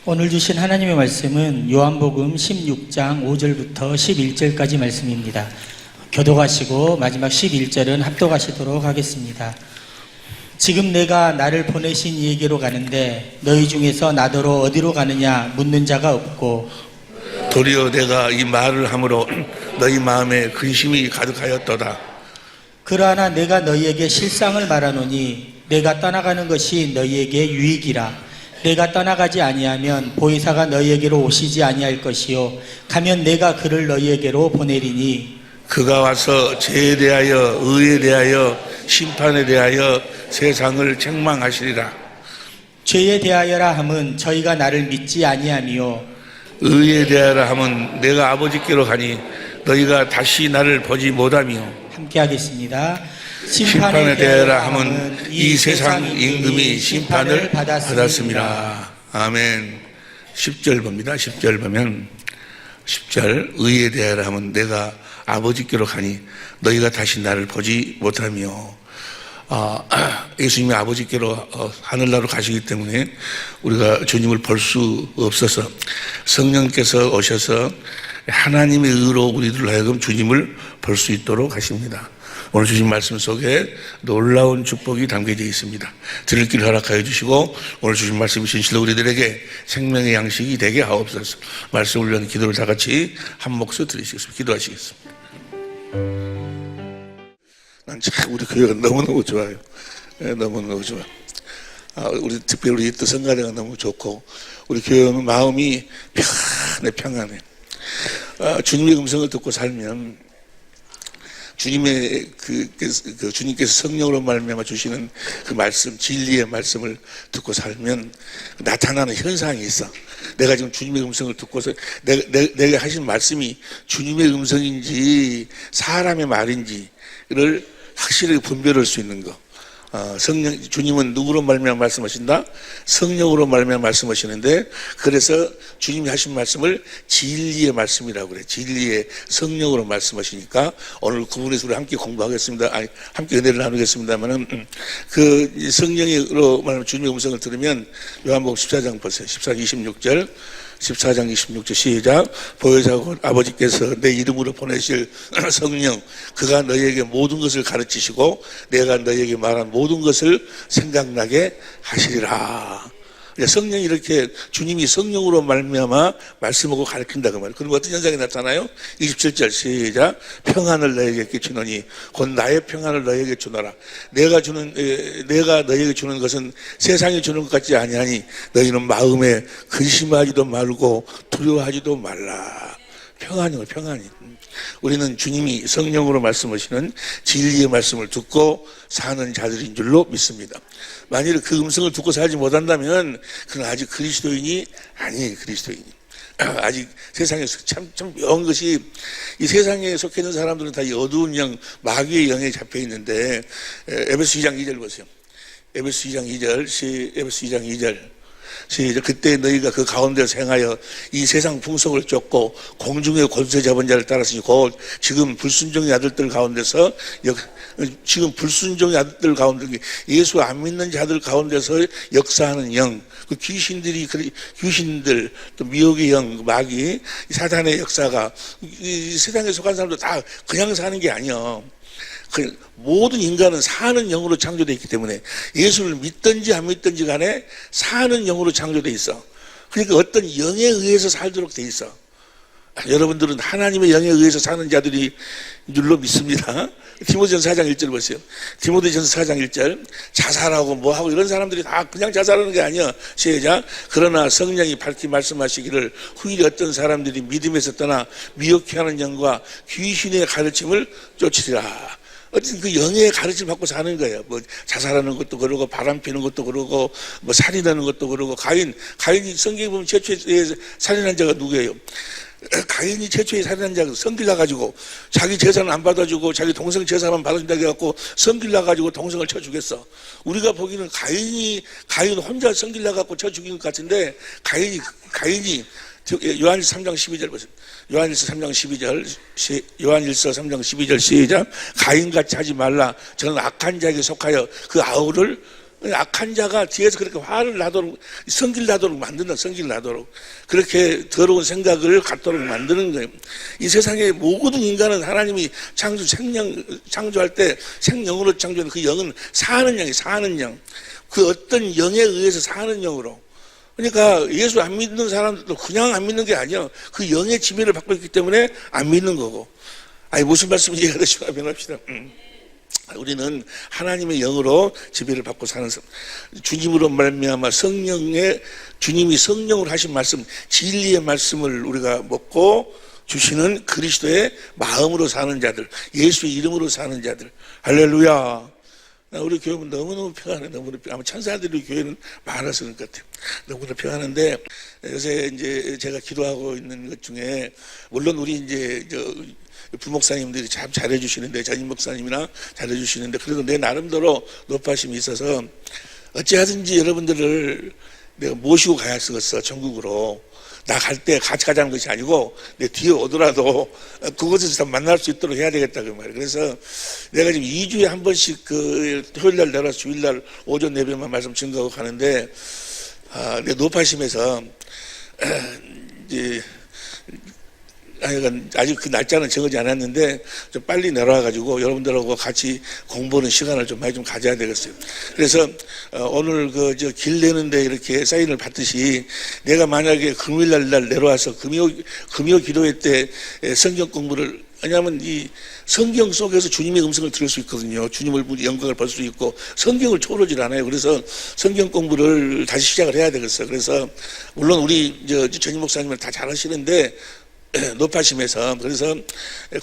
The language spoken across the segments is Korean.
오늘 주신 하나님의 말씀은 요한복음 16장 5절부터 11절까지 말씀입니다. 교독하시고 마지막 11절은 합독하시도록 하겠습니다. 지금 내가 나를 보내신 이에게로 가는데 너희 중에서 나더러 어디로 가느냐 묻는 자가 없고 도리어 내가 이 말을 함으로 너희 마음에 근심이 가득하였도다. 그러나 내가 너희에게 실상을 말하노니 내가 떠나가는 것이 너희에게 유익이라. 내가 떠나가지 아니하면 보혜사가 너희에게로 오시지 아니할 것이요 가면 내가 그를 너희에게로 보내리니 그가 와서 죄에 대하여 의에 대하여 심판에 대하여 세상을 책망하시리라. 죄에 대하여라 함은 저희가 나를 믿지 아니하미요 의에 대하여라 함은 내가 아버지께로 가니 너희가 다시 나를 보지 못하며 함께 하겠습니다. 심판에 대하여라 함은 이 세상 임금이 심판을 받았습니다. 아멘. 10절 봅니다. 10절 보면 10절 의에 대하여라 함은 내가 아버지께로 가니 너희가 다시 나를 보지 못하며 예수님이 아버지께로 하늘나라로 가시기 때문에 우리가 주님을 볼 수 없어서 성령께서 오셔서 하나님의 의로 우리들 하여금 주님을 볼 수 있도록 하십니다. 오늘 주신 말씀 속에 놀라운 축복이 담겨져 있습니다. 들을 길 허락하여 주시고 오늘 주신 말씀이 진실로 우리들에게 생명의 양식이 되게 하옵소서. 말씀을 위한 기도를 다 같이 한 목소리 드리시겠습니다. 기도하시겠습니다. 난 참 우리 교회가 너무너무 좋아요. 너무너무 좋아요. 우리 특별히 우리 또 성가대가 너무 좋고 우리 교회는 마음이 평안해. 주님의 음성을 듣고 살면 주님의 주님께서 성령으로 말미암아 주시는 그 말씀, 진리의 말씀을 듣고 살면 나타나는 현상이 있어. 내가 지금 주님의 음성을 듣고서 내가 하신 말씀이 주님의 음성인지 사람의 말인지를 확실하게 분별할 수 있는 거. 성령, 주님은 누구로 말미암아 말씀하신다? 성령으로 말미암아 말씀하시는데, 그래서 주님이 하신 말씀을 진리의 말씀이라고 그래. 진리의 성령으로 말씀하시니까 오늘 구분해서 우리 함께 공부하겠습니다. 함께 은혜를 나누겠습니다만은 그 성령으로 말하면 주님의 음성을 들으면 요한복음 14장 보세요. 14장 26절. 14장 26절 시작. 보혜사가 아버지께서 내 이름으로 보내실 성령 그가 너희에게 모든 것을 가르치시고 내가 너희에게 말한 모든 것을 생각나게 하시리라. 성령이 이렇게 주님이 성령으로 말미암아 말씀하고 가르친다 그 말이에요. 그럼 어떤 현상이 나타나요? 27절 시작. 평안을 너희에게 끼치노니 곧 나의 평안을 너희에게 주노라. 내가 너희에게 주는 것은 세상이 주는 것 같지 아니하니 너희는 마음에 근심하지도 말고 두려워하지도 말라. 평안이요, 평안이. 우리는 주님이 성령으로 말씀하시는 진리의 말씀을 듣고 사는 자들인 줄로 믿습니다. 만일 그 음성을 듣고 살지 못한다면 그는 아직 그리스도인이 아니에요. 그리스도인이. 아직 세상에서 참 묘한 것이 이 세상에 속해 있는 사람들은 다 어두운 영, 마귀의 영에 잡혀 있는데 에베소 2장 2절 보세요. 에베소 2장 2절, 에베소 2장 2절. 그때 너희가 그 가운데서 행하여 이 세상 풍속을 쫓고 공중의 권세 잡은 자를 따랐으니 곧 지금 불순종의 아들들 가운데서 지금 불순종의 아들들 가운데 예수 안 믿는 자들 가운데서 역사하는 영, 그 귀신들 또 미혹의 영, 마귀, 사단의 역사가 이 세상에 속한 사람들 다 그냥 사는 게 아니야. 모든 인간은 사는 영으로 창조되어 있기 때문에 예수를 믿든지 안 믿든지 간에 사는 영으로 창조되어 있어. 그러니까 어떤 영에 의해서 살도록 돼 있어. 여러분들은 하나님의 영에 의해서 사는 자들이 줄로 믿습니다. 디모데전서 4장 1절 보세요. 디모데전서 4장 1절. 자살하고 뭐하고 이런 사람들이 다 그냥 자살하는 게 아니야. 시작. 그러나 성령이 밝히 말씀하시기를 후일에 어떤 사람들이 믿음에서 떠나 미혹해 하는 영과 귀신의 가르침을 쫓으리라. 어쨌든 그 영의 가르침을 받고 사는 거예요. 뭐 자살하는 것도 그러고 바람 피는 것도 그러고 뭐 살인하는 것도 그러고 가인이 성경에 보면 최초에 살인한 자가 누구예요? 가인이 최초에 살인한 자가 성길 나가지고 자기 재산을 안 받아주고 자기 동생 재산만 받아준다고 해갖고 성길 나가지고 동생을 쳐 죽였어. 우리가 보기에는 가인 혼자 성길 나가고 쳐 죽인 것 같은데 가인이 요한일서 3장 12절 보세요. 요한일서 3장 12절 시작. 가인같이 하지 말라. 저는 악한 자에게 속하여 그 아우를 악한 자가 뒤에서 그렇게 화를 나도록, 성질 나도록 만든다, 성질 나도록. 그렇게 더러운 생각을 갖도록 만드는 거예요. 이 세상의 모든 인간은 하나님이 창조할 때 생명으로 창조한 그 영은 사는 영이 사는 영. 그 어떤 영에 의해서 사는 영으로. 그러니까 예수 안 믿는 사람들도 그냥 안 믿는 게 아니야. 그 영의 지배를 받고 있기 때문에 안 믿는 거고. 아니, 무슨 말씀인지 이해가 되시고 변합시다. 우리는 하나님의 영으로 지배를 받고 사는 사람. 주님으로 말미암아 성령의, 주님이 성령으로 하신 말씀, 진리의 말씀을 우리가 먹고 주시는 그리스도의 마음으로 사는 자들, 예수의 이름으로 사는 자들. 할렐루야. 우리 교회는 너무너무 평안해. 너무너무 아마 천사들이 교회는 많아서 그런 것 같아요. 너무나 평안한데, 요새 이제 제가 기도하고 있는 것 중에, 물론 우리 이제 부목사님들이 참 잘해주시는데, 전임 목사님이나 잘해주시는데, 그래도 내 나름대로 높아심이 있어서, 어찌하든지 여러분들을 내가 모시고 가야 쓰겠어, 전국으로. 나 갈 때 같이 가자는 것이 아니고 내 뒤에 오더라도 그곳에서 다 만날 수 있도록 해야 되겠다 그 말이에요. 그래서 내가 지금 2주에 한 번씩 그 토요일날 내려와서 주일날 오전 예배만 말씀 증거하고 가는데 내 노파심에서 이제 아직 그 날짜는 정하지 않았는데 좀 빨리 내려와가지고 여러분들하고 같이 공부하는 시간을 좀 많이 좀 가져야 되겠어요. 그래서 오늘 길 내는데 이렇게 사인을 받듯이 내가 만약에 금요일 날 내려와서 금요 기도회 때 성경 공부를, 왜냐하면 이 성경 속에서 주님의 음성을 들을 수 있거든요. 주님을 영광을 볼 수 있고 성경을 초월하지 않아요. 그래서 성경 공부를 다시 시작을 해야 되겠어요. 그래서 물론 우리 전임 목사님은 다 잘하시는데 높아심에서, 그래서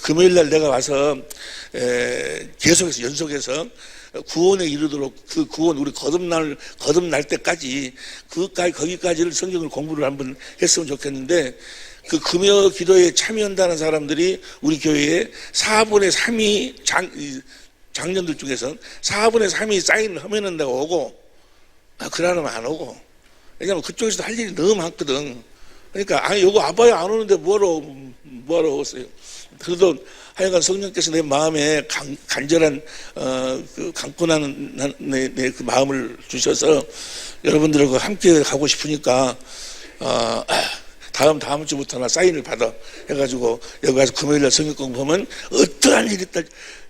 금요일날 내가 와서 계속해서 연속해서 구원에 이르도록 그 구원 우리 거듭날 때까지 거기까지를 성경을 공부를 한번 했으면 좋겠는데, 그 금요 기도에 참여한다는 사람들이 우리 교회에 4분의 3이 장년들 중에서 4분의 3이 사인을 하면은 내가 오고, 그러면 안 오고. 왜냐면 그쪽에서도 할 일이 너무 많거든. 그러니까 아니 요거 아빠야 안 오는데 뭐하러 오세요. 그래도 하여간 성령께서 내 마음에 간절한 그 강권한 내 그 마음을 주셔서 여러분들과 함께 가고 싶으니까 다음 주부터 나 사인을 받아 해가지고 여기 가서 금요일날 성경 공부하면 어떠한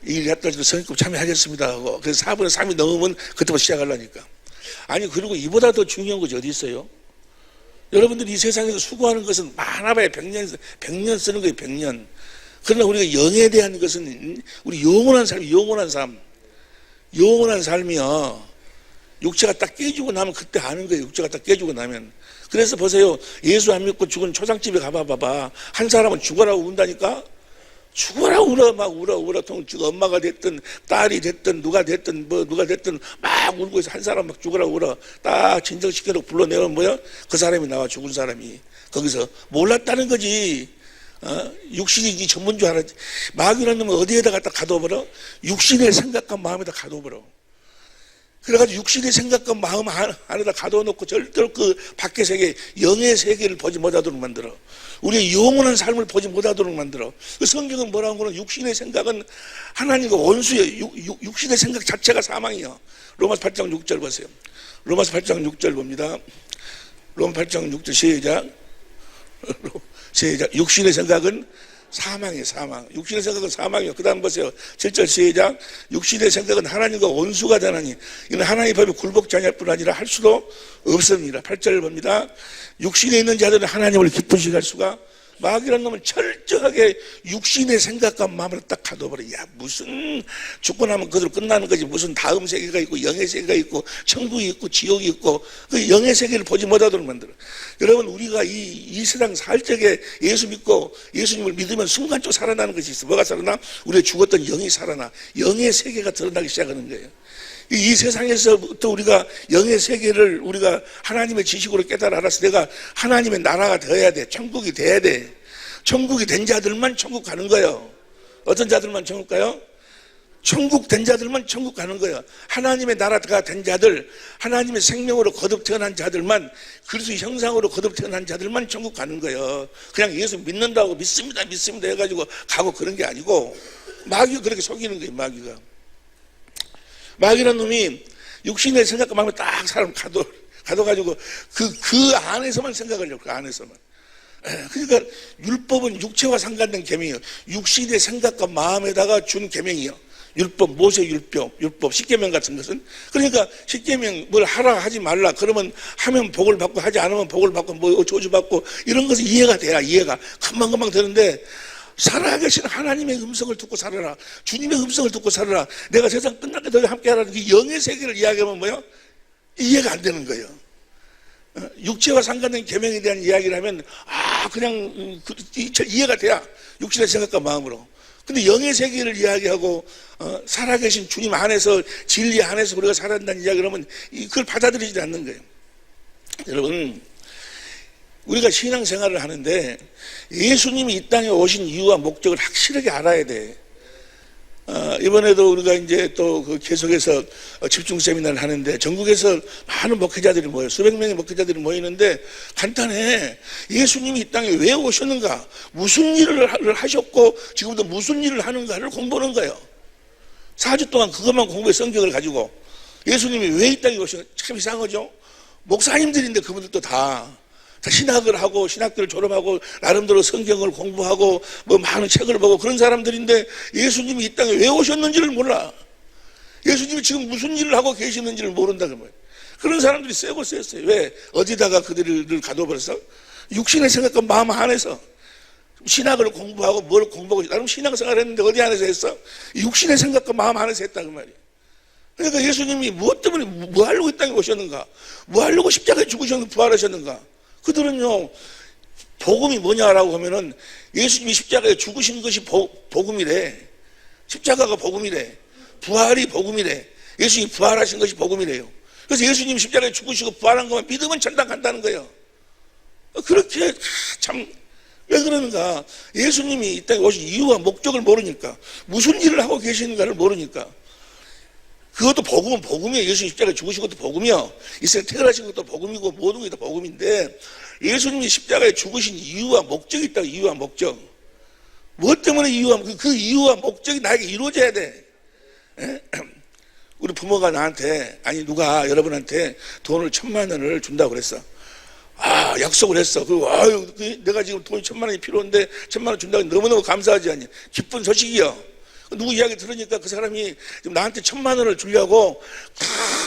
일이 했다지도 성경 공부 참여하겠습니다 하고, 그래서 4분의 3이 넘으면 그때부터 시작하려니까. 아니, 그리고 이보다 더 중요한 것이 어디 있어요? 여러분들이 이 세상에서 수고하는 것은 많아봐야 100년 쓰는 거예요, 100년. 그러나 우리가 영에 대한 것은 우리 영원한 삶이요. 육체가 딱 깨지고 나면 그때 아는 거예요, 육체가 딱 깨지고 나면. 그래서 보세요. 예수 안 믿고 죽은 초상집에 가봐봐. 한 사람은 죽어라고 운다니까? 죽어라고 울어, 막 울어. 엄마가 됐든, 딸이 됐든, 누가 됐든 막 울고 있어. 한 사람 막 죽어라고 울어. 딱 진정시켜놓고 불러내면 뭐야? 그 사람이 나와, 죽은 사람이. 거기서 몰랐다는 거지. 육신이 전문 줄 알았지. 마귀라는 놈은 어디에다 갖다 가둬버려? 육신의 생각과 마음에다 가둬버려. 그래가지고 육신의 생각과 마음 안에다 가둬놓고 절대로 그 밖의 세계, 영의 세계를 보지 못하도록 만들어. 우리의 영원한 삶을 보지 못하도록 만들어. 그 성경은 뭐라고 하는 거는 육신의 생각은 하나님과 원수예요. 육신의 생각 자체가 사망이요. 로마서 8장 6절 보세요. 로마서 8장 6절 봅니다. 로마 8장 6절 시작. 육신의 생각은 사망이에요, 사망. 육신의 생각은 사망이에요. 그 다음 보세요. 7절 시작. 육신의 생각은 하나님과 원수가 되나니 이는 하나님의 법에 굴복지 아니할 뿐 아니라 할 수도 없습니다. 8절 봅니다. 육신에 있는 자들은 하나님을 기쁘시게 할 수가, 마귀라는 놈은 철저하게 육신의 생각과 마음을 딱 가둬버려. 야, 무슨 죽고 나면 그대로 끝나는 거지. 무슨 다음 세계가 있고 영의 세계가 있고 천국이 있고 지옥이 있고 그 영의 세계를 보지 못하도록 만들어. 여러분, 우리가 이 세상 살 적에 예수 믿고 예수님을 믿으면 순간적으로 살아나는 것이 있어. 뭐가 살아나? 우리가 죽었던 영이 살아나. 영의 세계가 드러나기 시작하는 거예요. 이 세상에서부터 우리가 영의 세계를 우리가 하나님의 지식으로 깨달아 알아서 내가 하나님의 나라가 되어야 돼. 천국이 돼야 돼. 천국이 된 자들만 천국 가는 거예요. 어떤 자들만 천국 가요? 천국 된 자들만 천국 가는 거예요. 하나님의 나라가 된 자들, 하나님의 생명으로 거듭 태어난 자들만, 그리스도의 형상으로 거듭 태어난 자들만 천국 가는 거예요. 그냥 예수 믿는다고 믿습니다 해가지고 가고 그런 게 아니고, 마귀가 그렇게 속이는 거예요. 마귀라는 놈이 육신의 생각과 마음에 딱 사람 가둬가지고 그 안에서만 생각을 해요. 그 안에서만. 그러니까 율법은 육체와 상관된 계명이에요. 육신의 생각과 마음에다가 준 계명이에요. 율법, 모세 율법, 십계명 같은 것은. 그러니까 십계명 뭘 하라 하지 말라 그러면 하면 복을 받고 하지 않으면 복을 받고 뭐 저주 받고 이런 것은 이해가 돼야 이해가 금방금방 되는데, 살아계신 하나님의 음성을 듣고 살아라, 주님의 음성을 듣고 살아라, 내가 세상 끝날 때 너희 함께하라는 그 영의 세계를 이야기하면 뭐요? 이해가 안 되는 거예요. 육체와 상관된 계명에 대한 이야기를 하면 그냥 이해가 돼야 육신의 생각과 마음으로. 근데 영의 세계를 이야기하고 살아계신 주님 안에서 진리 안에서 우리가 살아간다는 이야기를 하면 그걸 받아들이지 않는 거예요. 여러분, 우리가 신앙생활을 하는데 예수님이 이 땅에 오신 이유와 목적을 확실하게 알아야 돼. 이번에도 우리가 이제 또 그 계속해서 집중 세미나를 하는데 전국에서 많은 목회자들이 모여요. 수백 명의 목회자들이 모이는데 간단해. 예수님이 이 땅에 왜 오셨는가, 무슨 일을 하셨고 지금도 무슨 일을 하는가를 공부하는 거예요. 4주 동안 그것만 공부해, 성경을 가지고. 예수님이 왜 이 땅에 오셨는가. 참 이상하죠. 목사님들인데 그분들도 다 신학을 하고 신학교를 졸업하고 나름대로 성경을 공부하고 뭐 많은 책을 보고 그런 사람들인데 예수님이 이 땅에 왜 오셨는지를 몰라. 예수님이 지금 무슨 일을 하고 계시는지를 모른다는 거예요. 그런 사람들이 세고 셌어요. 왜? 어디다가 그들을 가둬버렸어? 육신의 생각과 마음 안에서. 신학을 공부하고 뭘 공부하고, 나름 신앙생활을 했는데 어디 안에서 했어? 육신의 생각과 마음 안에서 했다는 말이에요. 그러니까 예수님이 무엇 때문에 뭐 하려고 이 땅에 오셨는가, 뭐 하려고 십자가에 죽으셨는가, 부활하셨는가. 그들은요, 복음이 뭐냐라고 하면은 예수님이 십자가에 죽으신 것이 복음이래. 십자가가 복음이래. 부활이 복음이래. 예수님이 부활하신 것이 복음이래요. 그래서 예수님이 십자가에 죽으시고 부활한 것만 믿으면 천당 간다는 거예요. 그렇게 참 왜 그러는가? 예수님이 이 땅에 오신 이유와 목적을 모르니까, 무슨 일을 하고 계시는가를 모르니까. 그것도 복음은 복음이에요. 예수님 십자가에 죽으신 것도 복음이요. 이 세상에 태어나신 것도 복음이고 모든 게 다 복음인데, 예수님이 십자가에 죽으신 이유와 목적이 있다고. 이유와 목적. 무엇 때문에 그 이유와 목적이 나에게 이루어져야 돼. 우리 부모가 나한테, 아니 누가 여러분한테 돈을 1,000만 원을 준다고 그랬어. 약속을 했어. 내가 지금 돈이 1,000만 원이 필요한데 1,000만 원 준다고 너무너무 감사하지 않니? 기쁜 소식이요. 누구 이야기 들으니까 그 사람이 지금 나한테 1,000만 원을 주려고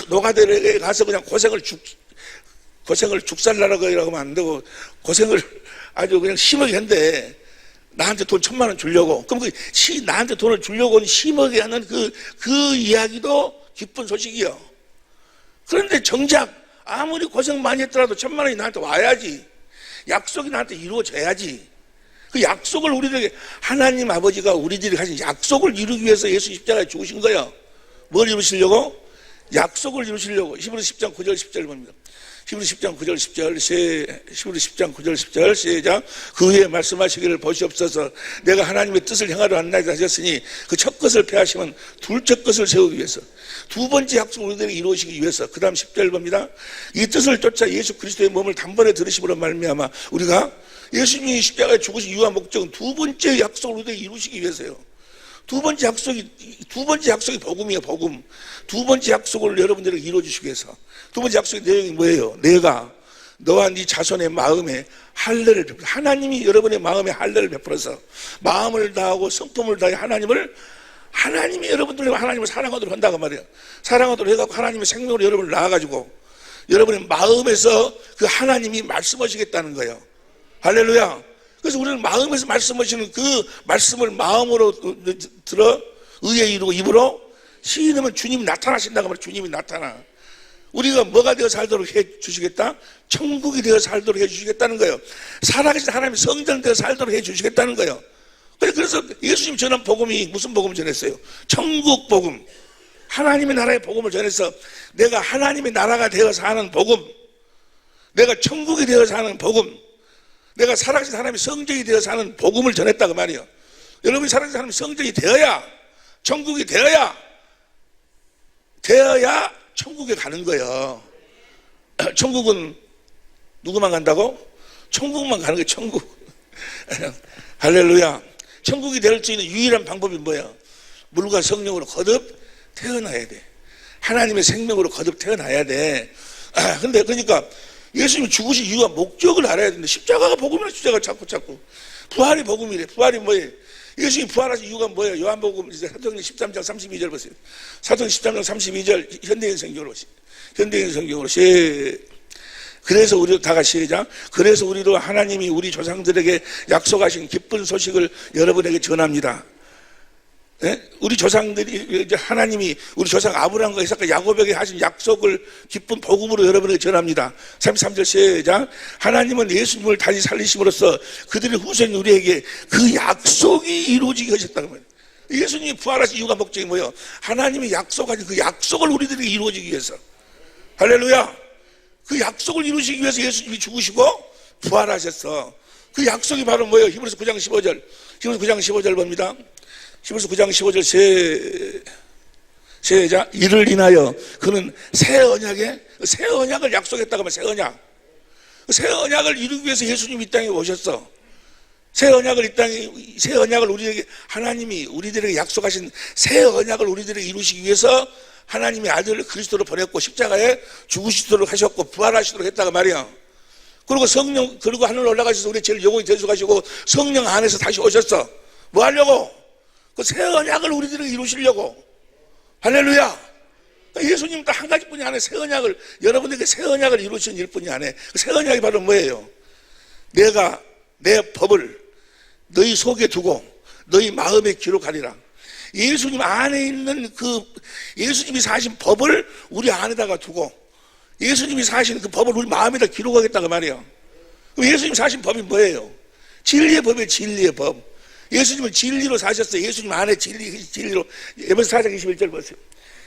노가다에 가서 그냥 고생을 죽살나라고 하면 안 되고 고생을 아주 그냥 심하게 한대. 나한테 돈 1,000만 원 주려고. 그럼 나한테 돈을 주려고 심하게 하는 그 이야기도 기쁜 소식이요. 그런데 정작 아무리 고생 많이 했더라도 1,000만 원이 나한테 와야지. 약속이 나한테 이루어져야지. 그 약속을 우리들에게, 하나님 아버지가 우리들이 가진 약속을 이루기 위해서 예수 십자가에 죽으신 거예요. 뭘 이루시려고? 약속을 이루시려고. 히브리서 10장 9절 10절 봅니다. 히브리서 10장 9절 10절, 히브리서 10장 9절 10절 시작. 그 후에 말씀하시기를 보시옵소서. 내가 하나님의 뜻을 행하려 한나이다 하셨으니 그 첫 것을 폐하시면 둘째 것을 세우기 위해서, 두 번째 약속을 우리들에게 이루시기 위해서. 그 다음 10절 봅니다. 이 뜻을 쫓아 예수 그리스도의 몸을 단번에 들으심으로 말미암아 우리가, 예수님이 십자가에 죽으신 이유와 목적은 두 번째 약속을 우리들에게 이루시기 위해서요. 두 번째 약속이 복음이에요. 복음. 두 번째 약속을 여러분들에게 이루어주시기 위해서. 두 번째 약속의 내용이 뭐예요? 내가 너와 네 자손의 마음에 할례를 베풀어. 하나님이 여러분의 마음에 할례를 베풀어서 마음을 다하고 성품을 다해 하나님이 여러분들과 하나님을 사랑하도록 한다고 말이에요. 사랑하도록 해갖고 하나님의 생명으로 여러분을 낳아가지고 여러분의 마음에서 그 하나님이 말씀하시겠다는 거예요. 할렐루야. 그래서 우리는 마음에서 말씀하시는 그 말씀을 마음으로 들어 의에 이루고 입으로 시인하면 주님이 나타나신다고 말이에요. 주님이 나타나. 우리가 뭐가 되어 살도록 해 주시겠다? 천국이 되어 살도록 해 주시겠다는 거예요. 살아계신 하나님의 성전 되어 살도록 해 주시겠다는 거예요. 그래서 예수님 전한 복음이 무슨 복음을 전했어요? 천국 복음. 하나님의 나라의 복음을 전해서 내가 하나님의 나라가 되어 사는 복음, 내가 천국이 되어 사는 복음, 내가 살아계신 하나님의 성전이 되어 사는 복음을 전했다고 말이에요. 여러분이 살아계신 하나님의 성전이 되어야, 천국이 되어야 천국에 가는 거예요. 천국은 누구만 간다고? 천국만 가는 거예요. 천국. 할렐루야. 천국이 될 수 있는 유일한 방법이 뭐예요? 물과 성령으로 거듭 태어나야 돼. 하나님의 생명으로 거듭 태어나야 돼. 근데 그러니까 예수님이 죽으신 이유와 목적을 알아야 되는데 십자가가 복음이라 십자가 자꾸 부활이 복음이래. 부활이 뭐예요? 예수님이 부활하신 이유가 뭐예요? 요한복음 사도행전 13장 32절 보세요. 사도행전 13장 32절 현대인 성경으로 보세요. 현대인 성경으로 그래서 우리도 다 같이 시작. 그래서 우리도 하나님이 우리 조상들에게 약속하신 기쁜 소식을 여러분에게 전합니다. 네? 우리 조상들이 이제 하나님이 우리 조상 아브라함과 이삭과 야곱에게 하신 약속을 기쁜 복음으로 여러분에게 전합니다. 33절 시작. 하나님은 예수님을 다시 살리심으로써 그들의 후손 우리에게 그 약속이 이루어지게 하셨다는 거예요. 예수님이 부활하신 이유가 목적이 뭐예요? 하나님이 약속하신 그 약속을 우리들에게 이루어지기 위해서. 할렐루야. 그 약속을 이루시기 위해서 예수님이 죽으시고 부활하셨어. 그 약속이 바로 뭐예요? 히브리서 9장 15절. 히브리서 9장 15절 봅니다. 히브리서 9장 15절 시작. 이를 인하여 그는 새 언약을 약속했다고 하면 새 언약을 이루기 위해서 예수님이 이 땅에 오셨어. 새 언약을 우리에게 하나님이 우리들에게 약속하신 새 언약을 우리들에게 이루시기 위해서 하나님의 아들을 그리스도로 보냈고 십자가에 죽으시도록 하셨고 부활하시도록 했다가 말이야. 그리고 하늘 올라가셔서 우리 죄를 영원히 대속하시고 성령 안에서 다시 오셨어. 뭐 하려고? 그 새 언약을 우리들에게 이루시려고. 할렐루야. 예수님은 딱 한 가지뿐이 안 해. 새 언약을 여러분에게 새 언약을 이루신 일뿐이 안 해. 그 새 언약이 바로 뭐예요? 내가 내 법을 너희 속에 두고 너희 마음에 기록하리라. 예수님 안에 있는 예수님이 사신 법을 우리 안에다가 두고 예수님이 사신 그 법을 우리 마음에다 기록하겠다고 말이에요. 그럼 예수님 사신 법이 뭐예요? 진리의 법이에요. 진리의 법. 예수님은 진리로 사셨어요. 예수님 안에 진리로. 에베소 4장 21절 보세요.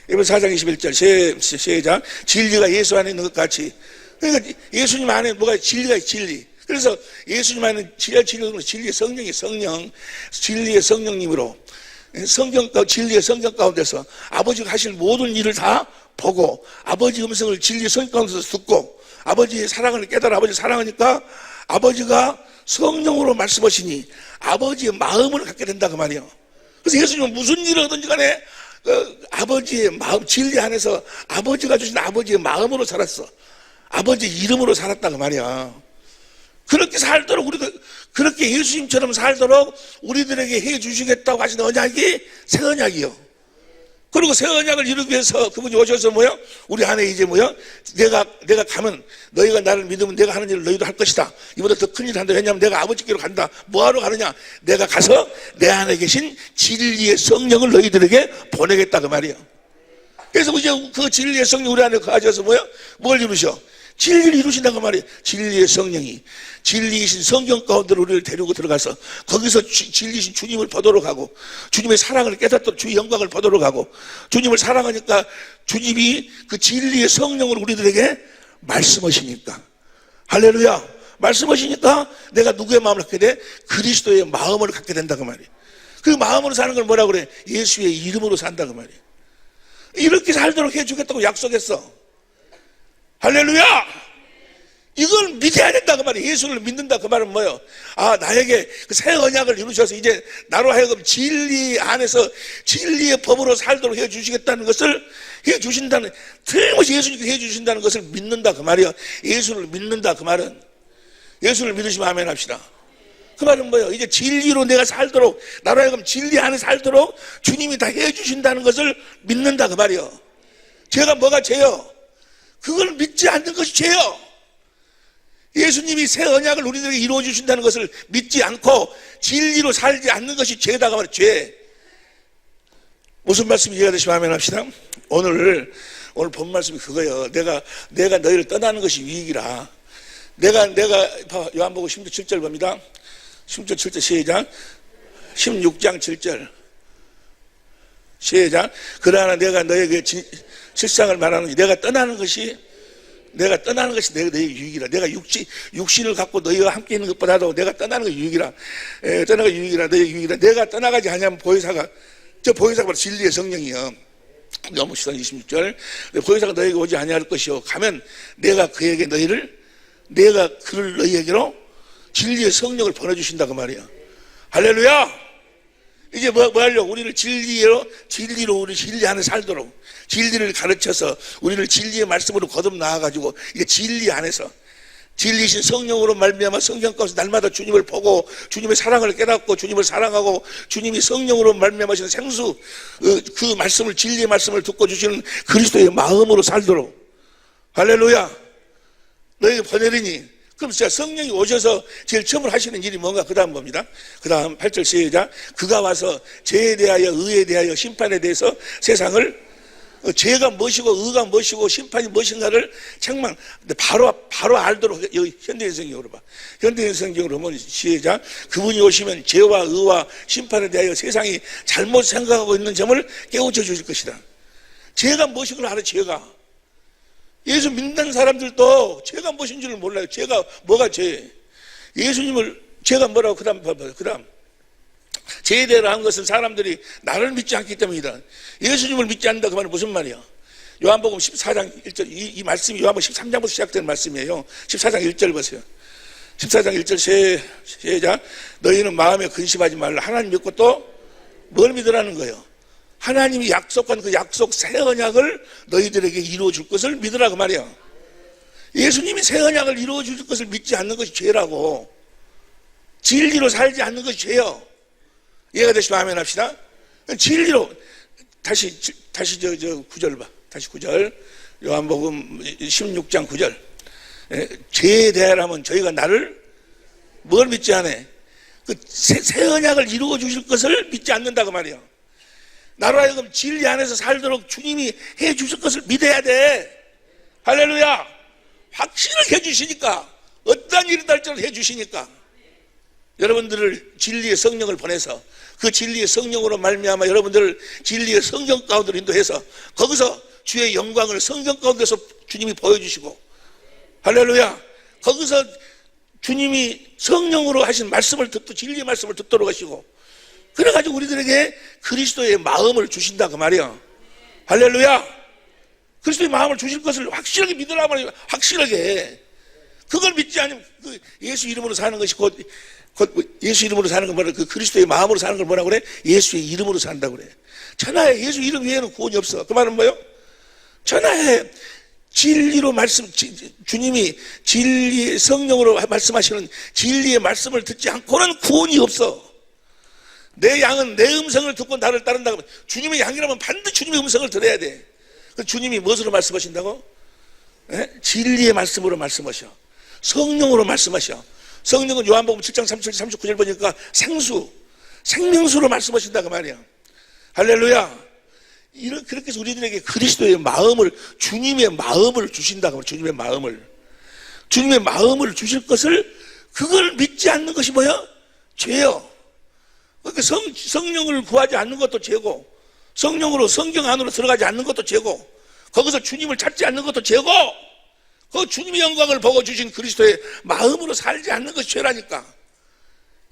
에베소 4장 21절 시작. 진리가 예수 안에 있는 것 같이. 그러니까 예수님 안에 뭐가 진리가 진리. 그래서 예수님 안에 진리의 성령이 성령, 진리의 성령님으로 진리의 성경 가운데서 아버지가 하실 모든 일을 다 보고 아버지 음성을 진리의 성경 가운데서 듣고 아버지의 사랑을 깨달아 아버지 사랑하니까 아버지가 성령으로 말씀하시니 아버지의 마음을 갖게 된다 그 말이에요. 그래서 예수님은 무슨 일을 하든지 간에 아버지의 마음 진리 안에서 아버지가 주신 아버지의 마음으로 살았어. 아버지의 이름으로 살았다 그 말이야. 그렇게 살도록 우리가 그렇게 예수님처럼 살도록 우리들에게 해 주시겠다고 하신 언약이 새 언약이요. 그리고 새 언약을 이루기 위해서 그분이 오셔서 뭐요? 우리 안에 이제 뭐요? 내가 가면 너희가 나를 믿으면 내가 하는 일을 너희도 할 것이다. 이보다 더 큰 일을 한다. 왜냐하면 내가 아버지께로 간다. 뭐하러 가느냐? 내가 가서 내 안에 계신 진리의 성령을 너희들에게 보내겠다 그 말이에요. 그래서 이제 그 진리의 성령 우리 안에 가져서 뭐요? 뭘 이루셔? 진리를 이루신다고 말이에요. 진리의 성령이 진리이신 성경 가운데로 우리를 데리고 들어가서 거기서 진리이신 주님을 보도록 하고 주님의 사랑을 깨닫도록 주의 영광을 보도록 하고 주님을 사랑하니까 주님이 그 진리의 성령으로 우리들에게 말씀하시니까 할렐루야. 말씀하시니까 내가 누구의 마음을 갖게 돼? 그리스도의 마음을 갖게 된다고 말이에요. 그 마음으로 사는 걸 뭐라고 그래? 예수의 이름으로 산다고 말이에요. 이렇게 살도록 해주겠다고 약속했어. 할렐루야! 이걸 믿어야 된다 그 말이에요. 예수를 믿는다 그 말은 뭐예요? 나에게 그 새 언약을 이루셔서 이제 나로 하여금 진리 안에서 진리의 법으로 살도록 해주시겠다는 것을 해주신다는, 틀림없이 예수님께서 해주신다는 것을 믿는다 그 말이에요. 예수를 믿는다 그 말은, 예수를 믿으시면 아멘 합시다. 그 말은 뭐예요? 이제 진리로 내가 살도록, 나로 하여금 진리 안에 살도록 주님이 다 해주신다는 것을 믿는다 그 말이에요. 죄가 뭐가 죄요? 그걸 믿지 않는 것이 죄요. 예수님이 새 언약을 우리들에게 이루어 주신다는 것을 믿지 않고 진리로 살지 않는 것이 죄다가 말이에요. 죄. 무슨 말씀이 이해가 되시면 아멘 합시다. 오늘 본 말씀이 그거예요. 내가 너희를 떠나는 것이 유익이라. 내가 요한복음 16장 7절 봅니다. 16장 7절 시작. 16장 7절 시작. 그러나 내가 너에게 실상을 말하는 내가 떠나는 것이 너희의 유익이라. 내가 육신을 갖고 너희와 함께 있는 것보다도 내가 떠나는 것이 유익이라. 떠나가 유익이라. 너희의 유익이라. 내가 떠나가지 않으면 보혜사가 바로 진리의 성령이요. 너무 시간 26절. 보혜사가 너희에게 오지 아니할 것이요. 가면 내가 그를 너희에게로 진리의 성령을 보내주신다 그 말이야. 할렐루야. 이제 뭐 하려고? 우리를 진리로 우리 진리 안에 살도록, 진리를 가르쳐서 우리를 진리의 말씀으로 거듭 나와가지고 이게 진리 안에서 진리신 성령으로 말미암아 성경 가운데 날마다 주님을 보고 주님의 사랑을 깨닫고 주님을 사랑하고 주님이 성령으로 말미암아시는 생수 그 말씀을, 진리의 말씀을 듣고 주시는 그리스도의 마음으로 살도록. 할렐루야. 너희가 번외리니. 그럼 진짜 성령이 오셔서 제일 처음으로 하시는 일이 뭔가? 그 다음 봅니다. 그 다음 8절 시작. 그가 와서 죄에 대하여 의에 대하여 심판에 대해서 세상을, 죄가 무엇이고 의가 무엇이고 심판이 무엇인가를 책망 바로 알도록. 여기 현대인 성경으로 봐. 현대인 성경으로 보면 시작. 그분이 오시면 죄와 의와 심판에 대하여 세상이 잘못 생각하고 있는 점을 깨우쳐 주실 것이다. 죄가 무엇인걸 알아. 죄가, 예수 믿는 사람들도 죄가 무엇인 줄을 몰라요. 죄가 뭐가 죄? 예수님을 죄가 뭐라고? 그 다음 봐봐요. 그 다음 죄에 대하여 한 것은 사람들이 나를 믿지 않기 때문이다. 예수님을 믿지 않는다 그 말은 무슨 말이야? 요한복음 14장 1절, 이 말씀이 요한복음 13장부터 시작된 말씀이에요. 14장 1절 보세요. 14장 1절 시작. 너희는 마음에 근심하지 말라. 하나님 믿고 또 뭘 믿으라는 거예요? 하나님이 약속한 그 약속 새 언약을 너희들에게 이루어 줄 것을 믿으라 그 말이야. 예수님이 새 언약을 이루어 줄 것을 믿지 않는 것이 죄라고. 진리로 살지 않는 것이 죄요. 이해가 되시면 아멘 합시다. 진리로 다시 저 9절 봐. 다시 9절. 요한복음 16장 9절. 죄에 대하여라면 저희가 나를 뭘 믿지 않아? 그 새 언약을 이루어 주실 것을 믿지 않는다 그 말이야. 나로 하여금 진리 안에서 살도록 주님이 해 주실 것을 믿어야 돼. 할렐루야. 확신을 해 주시니까, 어떠한 일이 날지라도 해 주시니까 여러분들을 진리의 성령을 보내서 그 진리의 성령으로 말미암아 여러분들을 진리의 성경 가운데로 인도해서 거기서 주의 영광을 성경 가운데서 주님이 보여주시고, 할렐루야. 거기서 주님이 성령으로 하신 말씀을 듣고 진리의 말씀을 듣도록 하시고, 그래가지고 우리들에게 그리스도의 마음을 주신다 그 말이야. 할렐루야. 그리스도의 마음을 주실 것을 확실하게 믿으라 말이야. 확실하게. 그걸 믿지 않으면 그 예수 이름으로 사는 것이 곧 예수 이름으로 사는 건 뭐라? 그 그리스도의 마음으로 사는 걸 뭐라고 그래? 예수의 이름으로 산다고 그래. 천하에 예수 이름 외에는 구원이 없어. 그 말은 뭐예요? 천하에 진리로 말씀, 주님이 진리의 성령으로 말씀하시는 진리의 말씀을 듣지 않고는 구원이 없어. 내 양은 내 음성을 듣고 나를 따른다고. 주님의 양이라면 반드시 주님의 음성을 들어야 돼. 주님이 무엇으로 말씀하신다고? 진리의 말씀으로 말씀하셔. 성령으로 말씀하셔. 성령은 요한복음 7장 37, 39절 보니까 생명수로 말씀하신다 그 말이야. 할렐루야. 그렇게 해서 우리들에게 그리스도의 마음을, 주님의 마음을 주신다 그 말이야. 주님의 마음을 주실 것을, 그걸 믿지 않는 것이 뭐야? 죄요. 그러니까 성령을 구하지 않는 것도 죄고, 성령으로 성경 안으로 들어가지 않는 것도 죄고, 거기서 주님을 찾지 않는 것도 죄고, 그 주님의 영광을 보고 주신 그리스도의 마음으로 살지 않는 것이 죄라니까.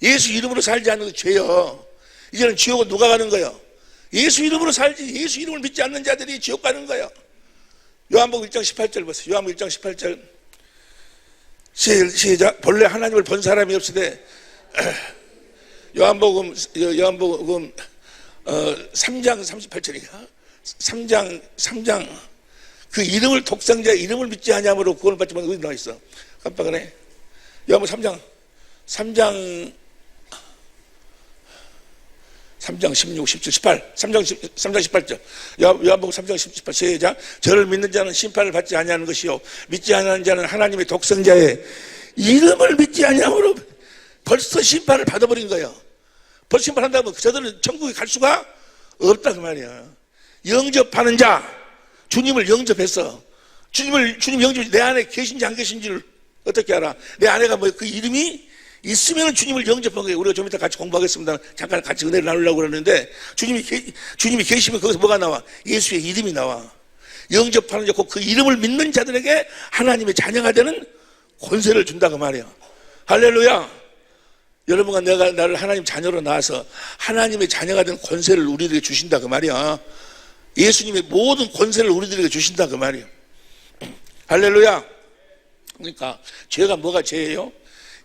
예수 이름으로 살지 않는 것이 죄요. 이제는 지옥은 누가 가는 거예요? 예수 이름으로 살지. 예수 이름을 믿지 않는 자들이 지옥 가는 거예요. 요한복음 1장 18절 보세요. 요한복음 1장 18절 시작. 본래 하나님을 본 사람이 없으되 요한복음 3장 38절인가? 3장 그 이름을 독생자의 이름을 믿지 아니함으로 구원을 받지 못하고 어디 나와 있어? 깜빡하네. 요한복음 3장 16, 17, 18 3장 18절 요한복음 3장 18 시작. 저를 믿는 자는 심판을 받지 아니하는 것이요 믿지 아니하는 자는 하나님의 독생자의 이름을 믿지 아니함으로 벌써 심판을 받아버린 거예요. 벌써 심판한다면 저들은 천국에 갈 수가 없다 그 말이야. 영접하는 자, 주님을 영접했어. 주님 영접, 내 안에 계신지 안 계신지를 어떻게 알아? 내 안에가 뭐 그 이름이 있으면 주님을 영접한 거예요. 우리가 좀 이따 같이 공부하겠습니다. 잠깐 같이 은혜를 나누려고 그러는데 주님이 계시면 거기서 뭐가 나와? 예수의 이름이 나와. 영접하는 자, 그 이름을 믿는 자들에게 하나님의 자녀가 되는 권세를 준다 그 말이야. 할렐루야. 여러분과 내가 나를 하나님 자녀로 낳아서 하나님의 자녀가 된 권세를 우리들에게 주신다 그 말이야. 예수님의 모든 권세를 우리들에게 주신다 그 말이야. 할렐루야. 그러니까 죄가 뭐가 죄예요?